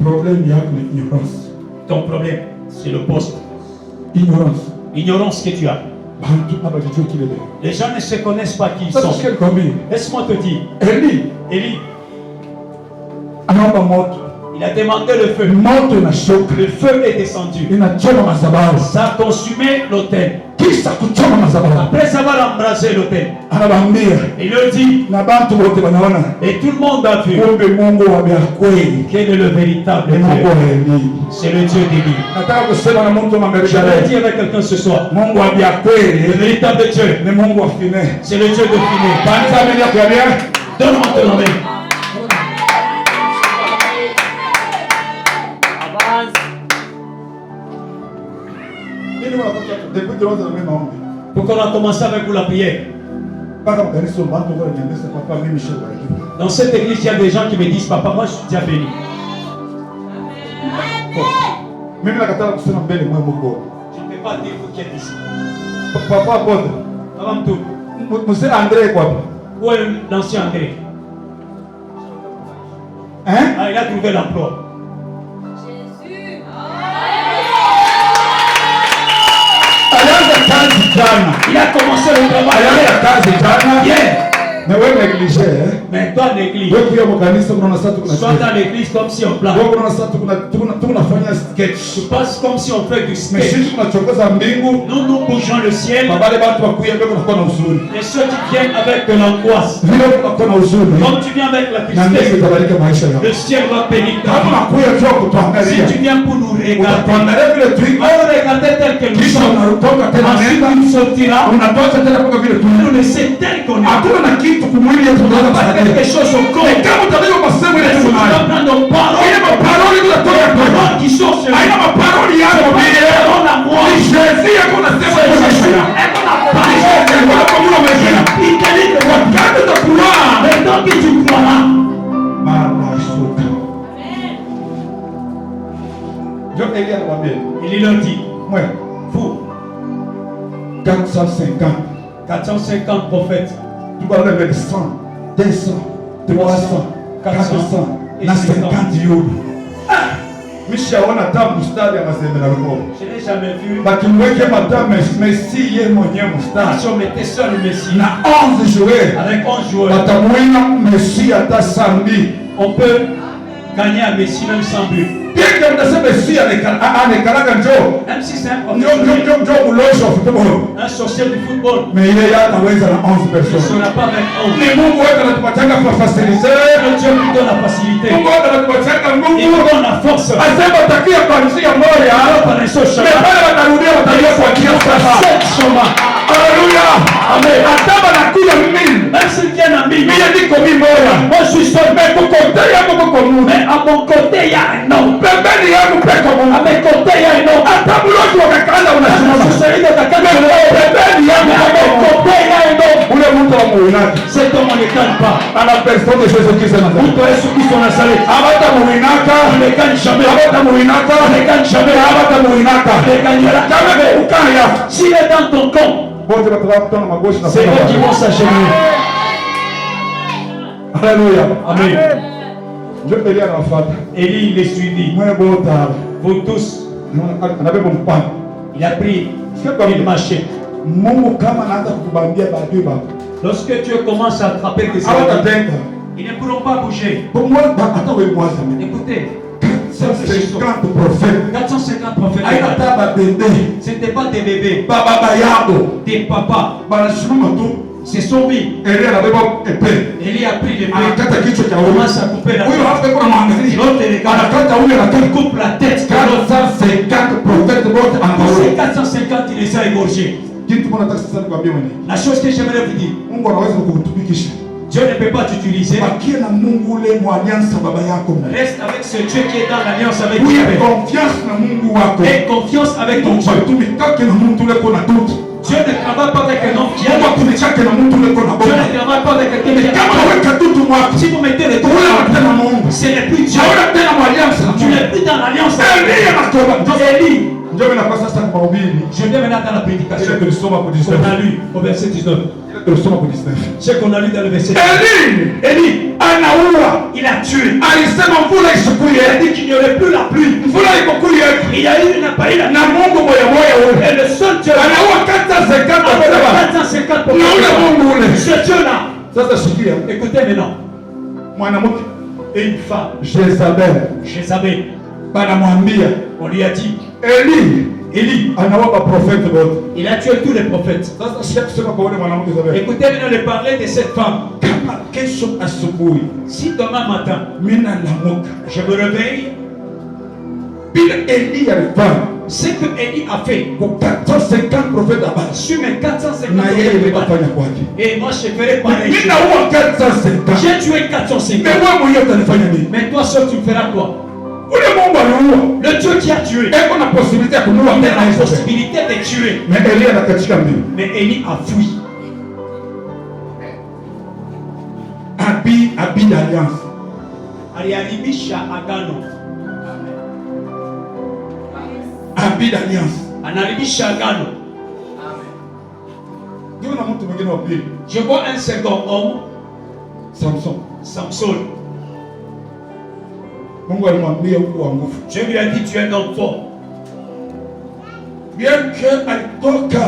Speaker 2: Problème yako ni ignorance.
Speaker 5: Ton problème, c'est le poste.
Speaker 3: Ignorance.
Speaker 5: L'ignorance que tu as. Les gens ne se connaissent pas qui ils sont. Laisse-moi te dire. Élie, il a demandé le feu. Le feu est descendu. Ça a consumé l'autel. Après avoir embrasé l'autel, il leur dit, et tout le monde a vu quel est le véritable Dieu. C'est le Dieu d'Élie. Je vais dire avec quelqu'un ce soir, le véritable Dieu, c'est le Dieu de Finé. Donne-moi ton nom. Pourquoi on a commencé avec vous la prière? Dans cette église, il y a des gens qui me disent, papa, moi je suis déjà béni. Je ne peux pas dire vous qui êtes ici.
Speaker 3: Papa, André, quoi?
Speaker 5: Où est l'ancien André?
Speaker 3: Hein?
Speaker 5: Ah, il a trouvé l'emploi. Il a commencé le travail.
Speaker 3: Mais ouais, négligé, hein?
Speaker 5: Mais toi néglige. Sois dans l'église comme si on plane. Tu passes comme si on fait du sketch. Nous bougeons le ciel. Et ceux qui viennent avec de l'angoisse. Comme tu viens avec la tristesse, le ciel va bénir ta vie. Si tu viens pour nous regarder, on va regarder tel que nous sommes. Ensuite tu sortiras. Nous laisser tel qu'on est. Quelque chose au corps. Tu vas prendre nos paroles qui sont sur nous. Il leur dit, vous, 450 prophètes,
Speaker 3: tu vas lever 100, 200, 300, 400, 50 euros. Je n'ai
Speaker 5: jamais vu.
Speaker 3: Si
Speaker 5: on mettait seul le Messie avec 11 joueurs, on peut gagner un Messie même sans but. Même si c'est un sorcier du football,
Speaker 3: mais il est là, il ne
Speaker 5: sera pas avec 11.
Speaker 3: Mais Dieu
Speaker 5: lui donne la facilité. Il lui donne la force.
Speaker 3: Alléluia.
Speaker 5: Amen. Même s'ils viennent à 1000, moi je suis seul. Mais à mon côté, il y a un homme. À mes côtés, il y a un homme. Cet homme, on ne gagne pas.
Speaker 3: À la personne de Jésus-Christ de Nazareth.
Speaker 5: On ne gagne jamais. On ne gagne jamais. On ne gagnera. S'il est dans ton compte, c'est eux qui vont s'agenouiller.
Speaker 3: Alléluia.
Speaker 5: Amen.
Speaker 3: Élie,
Speaker 5: il est suivi. Vous tous. Il a pris une machette. Lorsque Dieu commence à attraper tes ennemis, ils ne pourront pas bouger. Écoutez,
Speaker 3: 450 prophètes.
Speaker 5: 450 prophètes. Ce n'était pas des bébés, des papas. C'est son vie. Élie a pris les bébés. Il commence à couper la tête. L'autre il coupe la tête.
Speaker 3: 450 prophètes.
Speaker 5: Ces 450, il les a égorgés. La chose que j'aimerais vous dire, Dieu ne peut pas t'utiliser. Reste avec ce Dieu qui est dans l'alliance avec toi. Aie confiance avec ton Dieu. Dieu ne travaille pas avec un homme qui a. Dieu ne travaille pas avec quelqu'un qui a. Si vous mettez les deux, ce n'est plus Dieu. Tu n'es plus dans l'alliance. Élie. Je viens maintenant dans la prédication. On a lu au verset 19. Ce qu'on a lu dans le verset.
Speaker 1: Élie anaua,
Speaker 5: il a tué.
Speaker 1: alisema mvula isikuye,
Speaker 5: Il a dit qu'il n'y aurait plus la pluie.
Speaker 1: mvula ikokuye,
Speaker 5: Il y a eu, il n'a pas eu la
Speaker 1: na Mungu moya ule
Speaker 5: Et le seul Dieu,
Speaker 1: anaua 450
Speaker 5: 450
Speaker 1: na ule Mungu ule.
Speaker 5: ce Dieu-là.
Speaker 1: Sasa sikia,
Speaker 5: Écoutez maintenant.
Speaker 1: mwanamke
Speaker 5: Et une femme,
Speaker 1: Jezabel
Speaker 5: banamwambia, on lui a dit, Élie
Speaker 1: anaua prophète wote.
Speaker 5: il a tué tous les prophètes.
Speaker 1: Sasa sikia kusema kwa ule mwanamke Jezabel,
Speaker 5: Écoutez maintenant le parler de cette femme.
Speaker 1: kama kesho asubuhi
Speaker 5: Si demain matin,
Speaker 1: mimi nalamuka
Speaker 5: je me réveille,
Speaker 1: bila Eli alifanya
Speaker 5: ce que Élie a fait,
Speaker 1: kwa 450 prophètes habari
Speaker 5: sur mes 450
Speaker 1: na yeye
Speaker 5: prophètes,
Speaker 1: nitafanya kwake.
Speaker 5: et moi je ferai pareil.
Speaker 1: Mimi naua 450.
Speaker 5: J'ai tué 450.
Speaker 1: Mais wewe mwenyewe utanifanya nini?
Speaker 5: Mais toi seul tu me feras quoi?
Speaker 1: Ule Mungu aliua.
Speaker 5: Le Dieu qui a tué,
Speaker 1: Eko na possibilité ya kunua
Speaker 5: il a
Speaker 1: tena
Speaker 5: la
Speaker 1: hizo.
Speaker 5: possibilité de tuer.
Speaker 1: Mais Eli anakatika mbio.
Speaker 5: Mais Élie a fui.
Speaker 1: Abi d'alliance.
Speaker 5: Aliharibisha agano.
Speaker 1: Abi d'alliance.
Speaker 5: Anaharibisha agano.
Speaker 1: Ndio na mtu mwingine wa pili.
Speaker 5: Je vois un second homme,
Speaker 1: Samson.
Speaker 5: Samson.
Speaker 1: Mungu alimwambia huko wa nguvu.
Speaker 5: Je lui ai dit tu es un homme fort.
Speaker 1: Bien que alitoka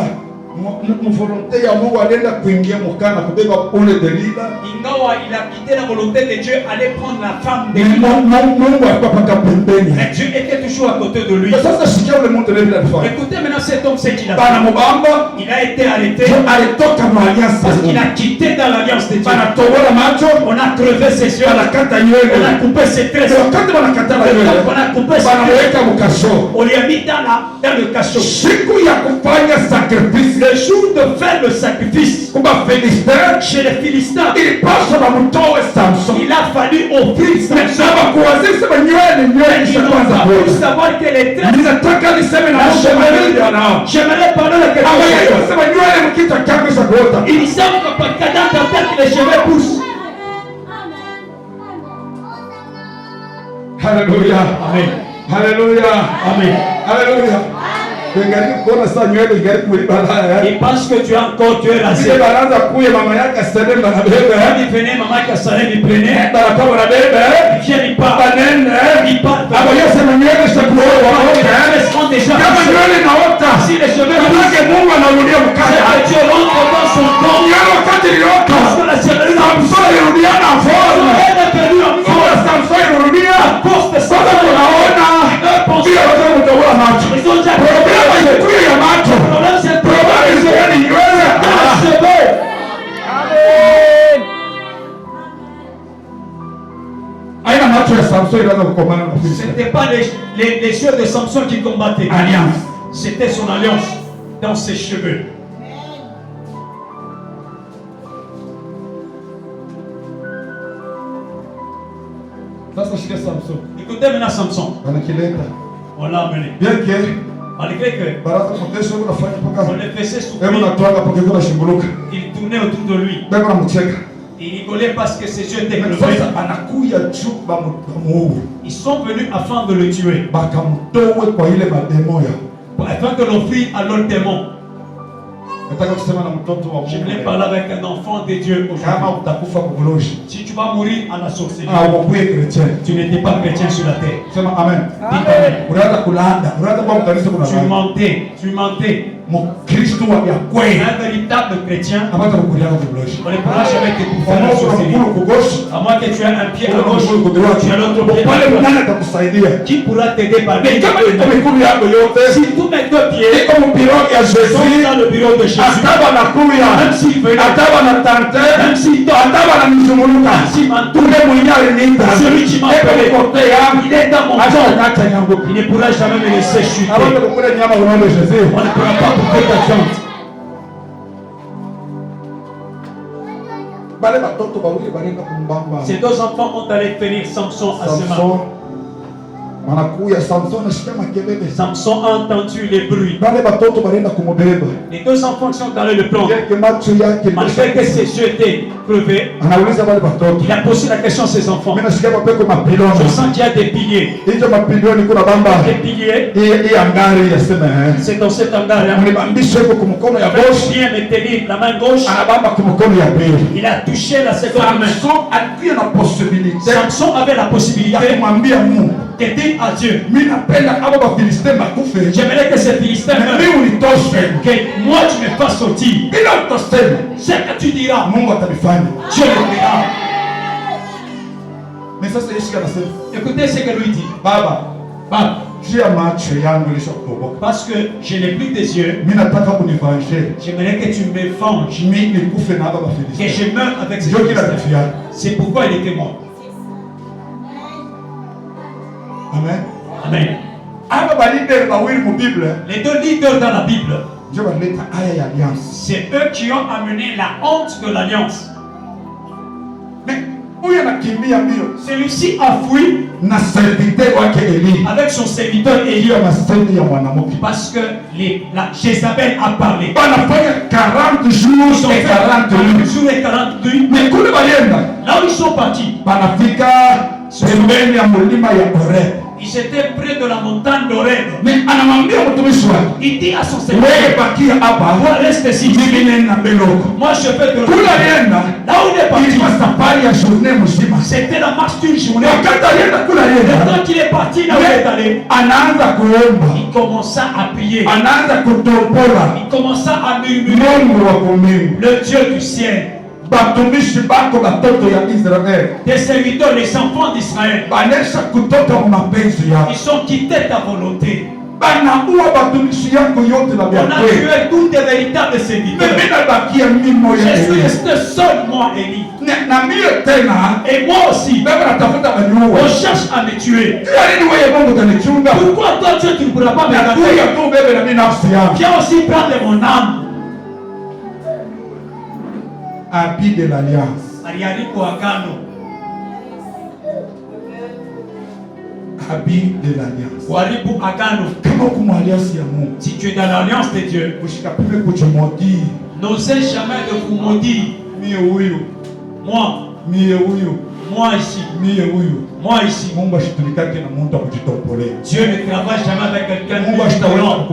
Speaker 1: mvolonté ya Mungu alienda kuingia mukana kubeba ule Delila.
Speaker 5: Ingawa il a quitté la volonté de Dieu, aller prendre la femme de
Speaker 1: Mungu alikuwa paka pembeni.
Speaker 5: Mais Dieu était toujours à côté de lui.
Speaker 1: Sasa sikia ule mtu Delila alifanya.
Speaker 5: Écoutez maintenant cet homme, c'est qu'il a
Speaker 1: Bana
Speaker 5: fait.
Speaker 1: mubamba
Speaker 5: Il a été arrêté
Speaker 1: alitoka na alliance.
Speaker 5: parce qu'il a quitté dans l'alliance de Dieu.
Speaker 1: Bana tobola macho,
Speaker 5: On a crevé ses yeux,
Speaker 1: bana kata
Speaker 5: on a
Speaker 1: nywele.
Speaker 5: coupé ses tresses,
Speaker 1: Wakati bana kata
Speaker 5: on
Speaker 1: nywele,
Speaker 5: a coupé ses
Speaker 1: bana
Speaker 5: tresses,
Speaker 1: weka mukasho.
Speaker 5: on lui a mis dans le cachot.
Speaker 1: Siku ya kufanya sacrifice
Speaker 5: Le jour de faire le sacrifice
Speaker 1: kuba Filistin
Speaker 5: chez les Philistins,
Speaker 1: ilipaswa bamtoe Samson.
Speaker 5: il a fallu offrir Samson.
Speaker 1: Saba kuwazisha nywele
Speaker 5: Ils
Speaker 1: kisha
Speaker 5: n'ont
Speaker 1: kwanza
Speaker 5: pas pu
Speaker 1: kuoza.
Speaker 5: savoir que les tresses.
Speaker 1: Ninataka niseme na Mungu mwenyewe.
Speaker 5: J'aimerais parler de quelque
Speaker 1: Hawaya
Speaker 5: chose.
Speaker 1: yosema nywele mkichwa chako kisha kuota.
Speaker 5: Ils savent que dans ta tête les cheveux poussent.
Speaker 1: Haleluya.
Speaker 5: Amen.
Speaker 1: Haleluya.
Speaker 5: Amen.
Speaker 1: Haleluya. Ngari kuona saa nywele ngari kuibala.
Speaker 5: Il pense que tu as encore tué la
Speaker 1: Sisi
Speaker 5: sève.
Speaker 1: baraza kuye mama yake asende na
Speaker 5: Quand
Speaker 1: bebe.
Speaker 5: il venait, maman qui a salé, il prenait.
Speaker 1: Baraka na bebe.
Speaker 5: Il vient, il part.
Speaker 1: Banene.
Speaker 5: Il part.
Speaker 1: Abo yosema nywele kisha kuoza.
Speaker 5: Les seront déjà
Speaker 1: Kama
Speaker 5: poussés.
Speaker 1: nywele naota.
Speaker 5: Si les cheveux
Speaker 1: Manake
Speaker 5: poussent,
Speaker 1: Mungu anarudia
Speaker 5: c'est
Speaker 1: mkaya.
Speaker 5: que Dieu rentre dans son corps.
Speaker 1: Nywele wakati iliota.
Speaker 5: Parce que la chevelure a poussé.
Speaker 1: Samson irudia na forme.
Speaker 5: Elle est perdue en
Speaker 1: Kwa
Speaker 5: force.
Speaker 1: Samson irudia.
Speaker 5: À cause de ça,
Speaker 1: Sasa tunaona pia watu mtaona macho.
Speaker 5: ils ont déjà
Speaker 1: Problema ilikuwa ya macho.
Speaker 5: Le problème, c'est le
Speaker 1: Problema
Speaker 5: problème.
Speaker 1: ilikuwa ni nywele.
Speaker 5: Les cheveux.
Speaker 1: Aina macho ya Samson ilianza kukomana na
Speaker 5: Ce
Speaker 1: Filisti.
Speaker 5: n'était pas les yeux de Samson qui combattaient.
Speaker 1: Alliance.
Speaker 5: C'était son alliance dans ses cheveux.
Speaker 1: Sasa shika Samson.
Speaker 5: Écoutez maintenant Samson.
Speaker 1: Anakileta.
Speaker 5: On l'a amené.
Speaker 1: Bien que
Speaker 5: Malgré que
Speaker 1: baraza mtesho unafanya
Speaker 5: on
Speaker 1: mpaka.
Speaker 5: le faisait
Speaker 1: Hebu
Speaker 5: souffrir,
Speaker 1: natwanga pokea kuna shimbuluka.
Speaker 5: il tournait autour de lui.
Speaker 1: Bego namcheka.
Speaker 5: Il rigolait parce que ses yeux étaient crevés.
Speaker 1: Sasa anakuya juu bamuue.
Speaker 5: Ils sont venus afin de le tuer,
Speaker 1: Bakamtoe kwa ile mademo ya.
Speaker 5: afin de l'offrir à leur démon.
Speaker 1: Nataka kusema na mtoto wa
Speaker 5: Je voulais
Speaker 1: Mungu.
Speaker 5: parler avec un enfant de Dieu
Speaker 1: Kama
Speaker 5: aujourd'hui.
Speaker 1: utakufa kubuloshi.
Speaker 5: Si tu vas mourir à la sorcellerie,
Speaker 1: Aukuwe chrétien.
Speaker 5: tu n'étais pas chrétien sur la terre.
Speaker 1: Sema amen.
Speaker 5: Dis amen.
Speaker 1: Unaanza kulanda. Unaanza kwa mkanisa kuna
Speaker 5: Tu mentais, tu mentais.
Speaker 1: Mkristo wa ya
Speaker 5: Un
Speaker 1: kweli.
Speaker 5: véritable chrétien,
Speaker 1: Amata kukuliana kubuloshi.
Speaker 5: on ne pourra jamais te
Speaker 1: Kwa
Speaker 5: faire la
Speaker 1: maana kuna
Speaker 5: sorcellerie.
Speaker 1: mkulu kugoshi.
Speaker 5: À moins que tu aies un pied à
Speaker 1: Kuna
Speaker 5: gauche,
Speaker 1: mkulu kudiwachi.
Speaker 5: tu as l'autre pied
Speaker 1: Pale
Speaker 5: à droite.
Speaker 1: mnane atakusaidia.
Speaker 5: Qui pourra t'aider par
Speaker 1: Mais kama iko mikulu yako yote.
Speaker 5: Si tous mes deux pieds
Speaker 1: Iko mpirogi ya
Speaker 5: sont
Speaker 1: Jésus.
Speaker 5: dans le bureau de Jésus,
Speaker 1: Ataba na kuya.
Speaker 5: même s'il venait,
Speaker 1: Ataba na tante.
Speaker 5: même s'il dort,
Speaker 1: Ataba na mzunguluka.
Speaker 5: s'il m'entoure,
Speaker 1: Ule mwenye aliniita.
Speaker 5: celui qui m'a
Speaker 1: Eko
Speaker 5: appelé,
Speaker 1: mkotea.
Speaker 5: il est dans mon
Speaker 1: Acha
Speaker 5: corps.
Speaker 1: kata nyango.
Speaker 5: Il ne pourra jamais me laisser chuter.
Speaker 1: Abanda kukula nyama unaona Jésus.
Speaker 5: On ne pourra pas couper ta viande.
Speaker 1: Bale batoto bawili balika kumbamba.
Speaker 5: Ces deux enfants ont allé tenir Samson à ses mains.
Speaker 1: Samson
Speaker 5: Samson a entendu les bruits. Les deux enfants qui sont allés le prendre. Malgré que ses yeux étaient crevés, il a posé la question à ses enfants. Je sens qu'il y a des piliers. Des piliers. C'est dans cet hangar. Bien me tenir la main gauche. Il a touché la seconde main. Samson avait la possibilité de dire à Dieu, j'aimerais que ces Philistins meurent, que moi tu me fasses sortir. Ce que tu diras, Dieu le fera.
Speaker 2: Mais ça c'est ce qu'il a fait.
Speaker 5: Écoutez ce que lui dit.
Speaker 2: Baba,
Speaker 5: parce que je n'ai plus tes yeux, j'aimerais que tu me venges, que je meure avec ces Philistins. C'est pourquoi il était mort.
Speaker 2: Amen.
Speaker 5: Amen. Les deux leaders dans la Bible, c'est eux qui ont amené la honte de l'alliance. Celui-ci a fui avec son serviteur Élie parce que Jézabel a parlé. Ils ont fait 40 jours et 40 nuits. Là où ils sont partis, ils étaient près de la montagne d'Oreb. Il dit à son serviteur, toi reste ici. Moi je vais te rejoindre. Là où il est parti, c'était la marche d'une journée. Et quand il est parti là où il est allé, il commença à prier. Il commença à murmurer le Dieu du ciel. Des serviteurs, les enfants d'Israël, ils sont quittés ta volonté. On a tué tous des véritables serviteurs. Je suis resté seul, moi, Élie. Et moi aussi, on cherche à me tuer. Pourquoi toi, Dieu, tu ne pourras pas me garder? Viens aussi prendre mon âme.
Speaker 2: Habit de l'alliance. Habit de l'alliance.
Speaker 5: Si tu es dans l'alliance de Dieu, n'osez jamais de vous maudire. Moi ici. Moi ici. Dieu ne travaille jamais avec quelqu'un de murmurant.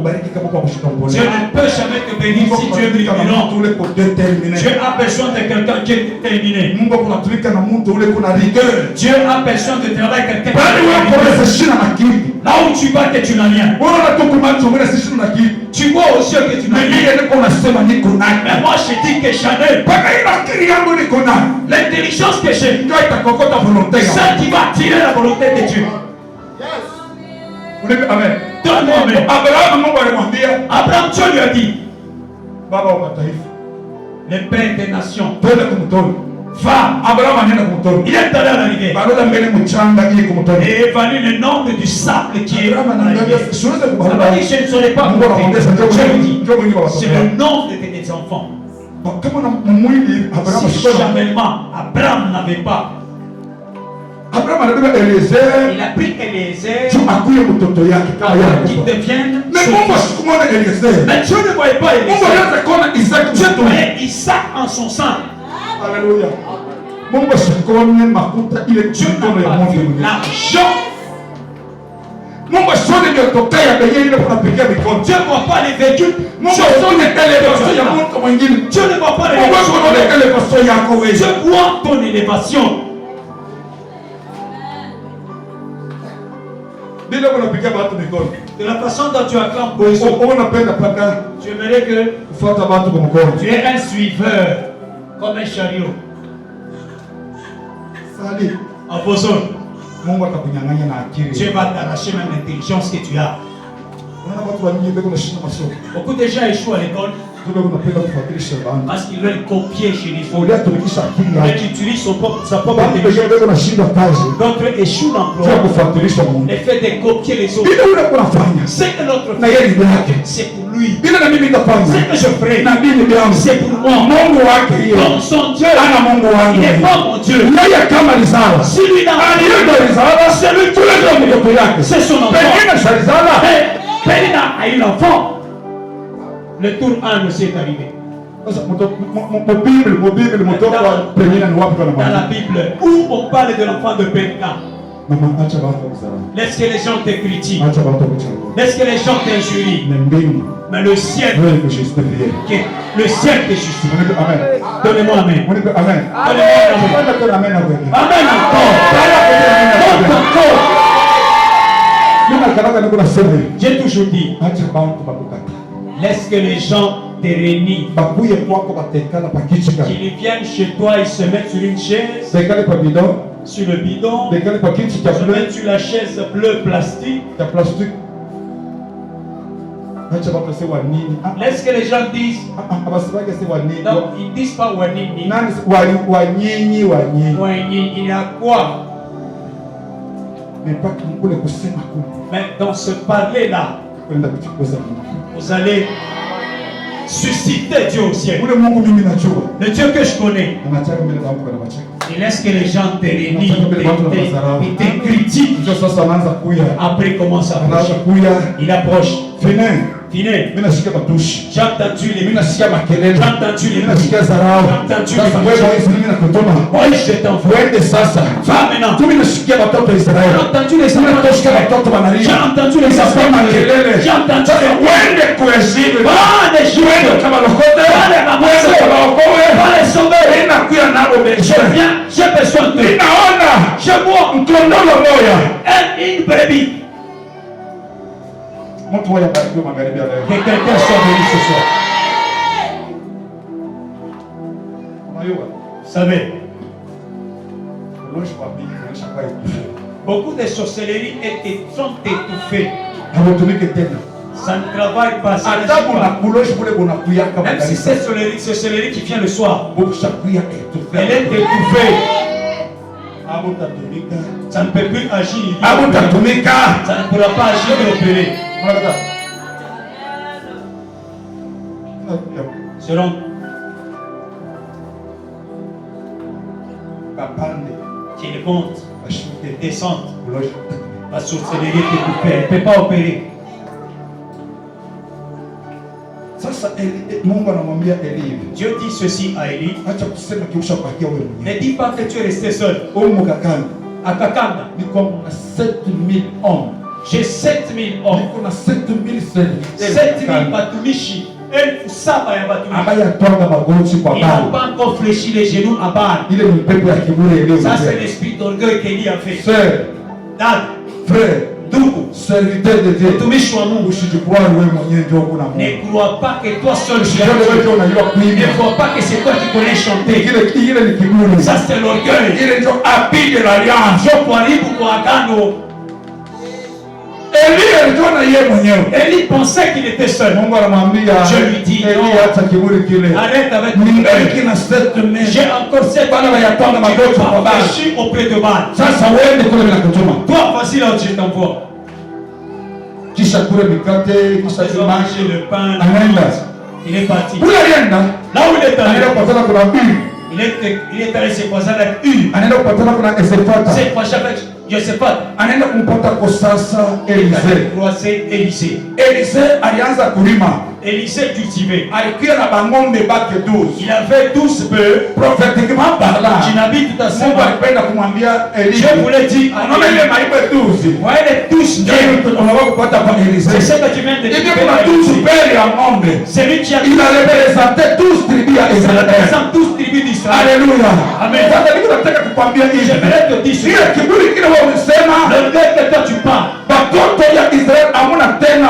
Speaker 5: Dieu ne peut jamais te bénir si tu es murmurant. Dieu a besoin de quelqu'un qui est déterminé. Dieu a besoin de travailler avec quelqu'un qui est déterminé. Là où tu vas que tu n'as rien. Tu vois aux yeux que tu n'as rien. Mais moi je dis que j'en ai. L'intelligence que j'ai, celle qui va tirer la volonté de Dieu.
Speaker 2: Amen.
Speaker 5: Donne-moi amen. Abraham, Dieu lui a dit, le Père des nations, va. Il est allé à l'arrivée. Et évalue le nombre du sable qui est à l'arrivée. Je ne saurais pas compter. Dieu lui dit, c'est le nombre de tes enfants. Si jamais Abraham n'avait pas, il a pris Eliezer qui devienne son fils. Mais Dieu ne voyait pas Eliezer. Dieu voyait Isaac en son sein.
Speaker 2: Alléluia.
Speaker 5: Dieu n'a pas vu l'argent. Dieu ne voit pas les véhicules. Dieu ne voit pas l'élévation. Dieu voit ton élévation. De la façon dont tu acclames Boïso, tu aimerais que tu es un suiveur comme un chariot. En besoin. Dieu va t'arracher même l'intelligence que tu as. Beaucoup de gens échouent à l'école parce qu'ils veulent copier chez les autres. Ils utilisent sa propre intelligence. D'autres échouent l'emploi. Le fait de copier les autres, c'est que l'autre fait, c'est pour lui. lui. Ce que je ferai, c'est pour moi. Comme son Dieu, il n'est pas mon Dieu. Si lui n'a pas, c'est lui tout le c'est son enfant. Pénina a eu l'enfant. Le tour 1 aussi est arrivé. Dans la Bible, où on parle de l'enfant de Pénina, laisse que les gens te critiquent, laisse que les gens t'injurient, mais le ciel te justifie. Donnez-moi amen. Donnez-moi amen. Amen encore. J'ai toujours dit, laisse que les gens te renient, qu'ils viennent chez toi, ils se mettent sur une chaise, sur le bidon, se mettent sur la chaise bleue plastique. Laisse que les gens disent, non, ils ne disent pas wanini. Il y a quoi? Mais dans ce parler-là, vous allez susciter Dieu au ciel. Le Dieu que je connais. Il laisse que les gens te renient, te critiquent. Après, comment ça approche? Il approche. Finet. J'ai entendu les bruits. J'ai entendu les bruits. Moïse, je t'envoie. Va maintenant. J'ai entendu les enfants. J'ai entendu les enfants. J'ai entendu les va les juifs. Va les sauver. Je viens, j'ai besoin de je vois une brebis. Que quelqu'un soit venu ce soir. Vous savez, beaucoup de sorcelleries sont étouffées. Ça ne travaille pas. Ça même si c'est sorcellerie qui vient le soir, elle est étouffée. Ça ne peut plus agir. Ça ne pourra pas agir et opérer. Selon qu'il monte, qu'il descende, la sorcellerie est étouffée. Elle ne peut pas opérer. Dieu dit ceci à Élie. Ne dis pas que tu es resté seul. À Kakanda, j'ai 7000 hommes. 7000 Batumishi. Ils n'ont pas encore fléchi les genoux à Baal. Ça, c'est l'esprit d'orgueil qu'Élie a fait. Dad, frère, Dougou, serviteur de Dieu, ne crois pas que toi seul tu as dit. Ne crois pas que c'est toi qui connais chanter. Ça, c'est l'orgueil. Habit de l'alliance. Élie pensait qu'il était seul. Je lui dis non. Arrête avec moi. J'ai encore 7 ans. Je suis auprès de Baal. Toi, vas-y là où je t'envoie. Il a mangé le pain. Il est parti. Là où il est allé. Il est allé se croiser avec une. C'est croisé avec Josephat.
Speaker 2: Anaenda kumpata kosasa Elise.
Speaker 5: Croisé Élisée.
Speaker 2: Elise alianza kulima.
Speaker 5: Élisée cultivait.
Speaker 2: Alikuwa na bangombe bake 12.
Speaker 5: Il avait 12 bœufs.
Speaker 2: Prophétiquement parlant.
Speaker 5: Tu n'habites tout à fait.
Speaker 2: Mungu alipenda kumwambia Elise.
Speaker 5: Je voulais dire.
Speaker 2: Unaona ile maibe 12.
Speaker 5: Voyez les 12 bœufs.
Speaker 2: Unaweza kupata kwa Elise.
Speaker 5: C'est ce que tu viens de dire.
Speaker 2: Il y a 12 bœufs ya ngombe.
Speaker 5: C'est lui qui a.
Speaker 2: Il a représenté 12 tribus ya Israël.
Speaker 5: Il représente 12 tribus d'Israël.
Speaker 2: Alléluia.
Speaker 5: Amen.
Speaker 2: Sasa niko nataka kukwambia hivi.
Speaker 5: J'aimerais te dire.
Speaker 2: Ile kiburi kile wewe unasema.
Speaker 5: Le Dieu que toi tu parles.
Speaker 2: Batoto ya Israël hamuna tena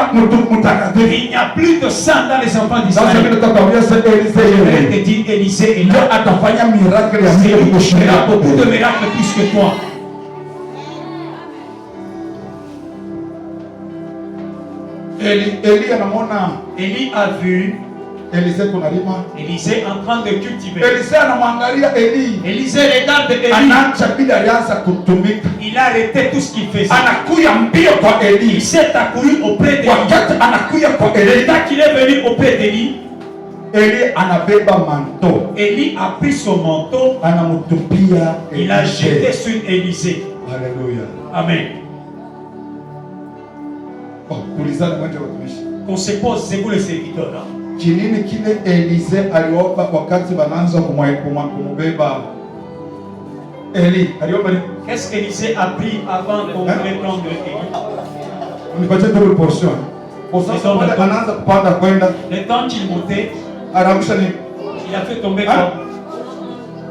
Speaker 2: mtakatifu.
Speaker 5: Il n'y a plus de sang dans les enfants
Speaker 2: Sasa
Speaker 5: d'Israël.
Speaker 2: mimi nitakwambia sasa Elise
Speaker 5: Je
Speaker 2: yeye.
Speaker 5: te dis Élisée est
Speaker 2: Ndio
Speaker 5: là.
Speaker 2: atafanya miracle ya
Speaker 5: C'est
Speaker 2: Mungu
Speaker 5: lui qui
Speaker 2: kushinda
Speaker 5: fera beaucoup de miracles plus que toi.
Speaker 2: Eli anamwona
Speaker 5: Élie a vu
Speaker 2: Élisée kunalima.
Speaker 5: Élisée en train de cultiver.
Speaker 2: Élisée anamwangalia Eli.
Speaker 5: Élisée regarde Élie.
Speaker 2: Anaacha bila alianza kutumika.
Speaker 5: Il a arrêté tout ce qu'il faisait.
Speaker 2: Anakuya mbio kwa Eli.
Speaker 5: Il s'est accouru auprès d'Élie.
Speaker 2: Wakati anakuya kwa Eli.
Speaker 5: Quand il est venu auprès d'Élie,
Speaker 2: Eli anabeba manto.
Speaker 5: Élie a pris son manteau.
Speaker 2: Anamutupia.
Speaker 5: Il a jeté sur Élisée.
Speaker 2: Alléluia.
Speaker 5: Amen.
Speaker 2: Oh, tulizana mmoja watumishi.
Speaker 5: Qu'on se pose, c'est vous les serviteurs là.
Speaker 2: Kinini kile Élisée aliomba wakati wanaanza kumubeba Eli? Aliomba ni
Speaker 5: qu'est-ce qu'Élisée a pris avant qu'on voulait prendre Élie?
Speaker 2: unipatie double portion. Kwa sababu anaanza kupanda kwenda.
Speaker 5: Le temps qu'il montait,
Speaker 2: Anamusha ni
Speaker 5: il a fait tomber quoi?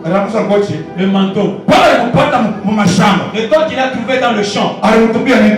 Speaker 2: Anamusha ngochi.
Speaker 5: Le manteau.
Speaker 2: Pale kupata mashamba.
Speaker 5: Le temps qu'il a trouvé dans le champ,
Speaker 2: Alimtupia nini?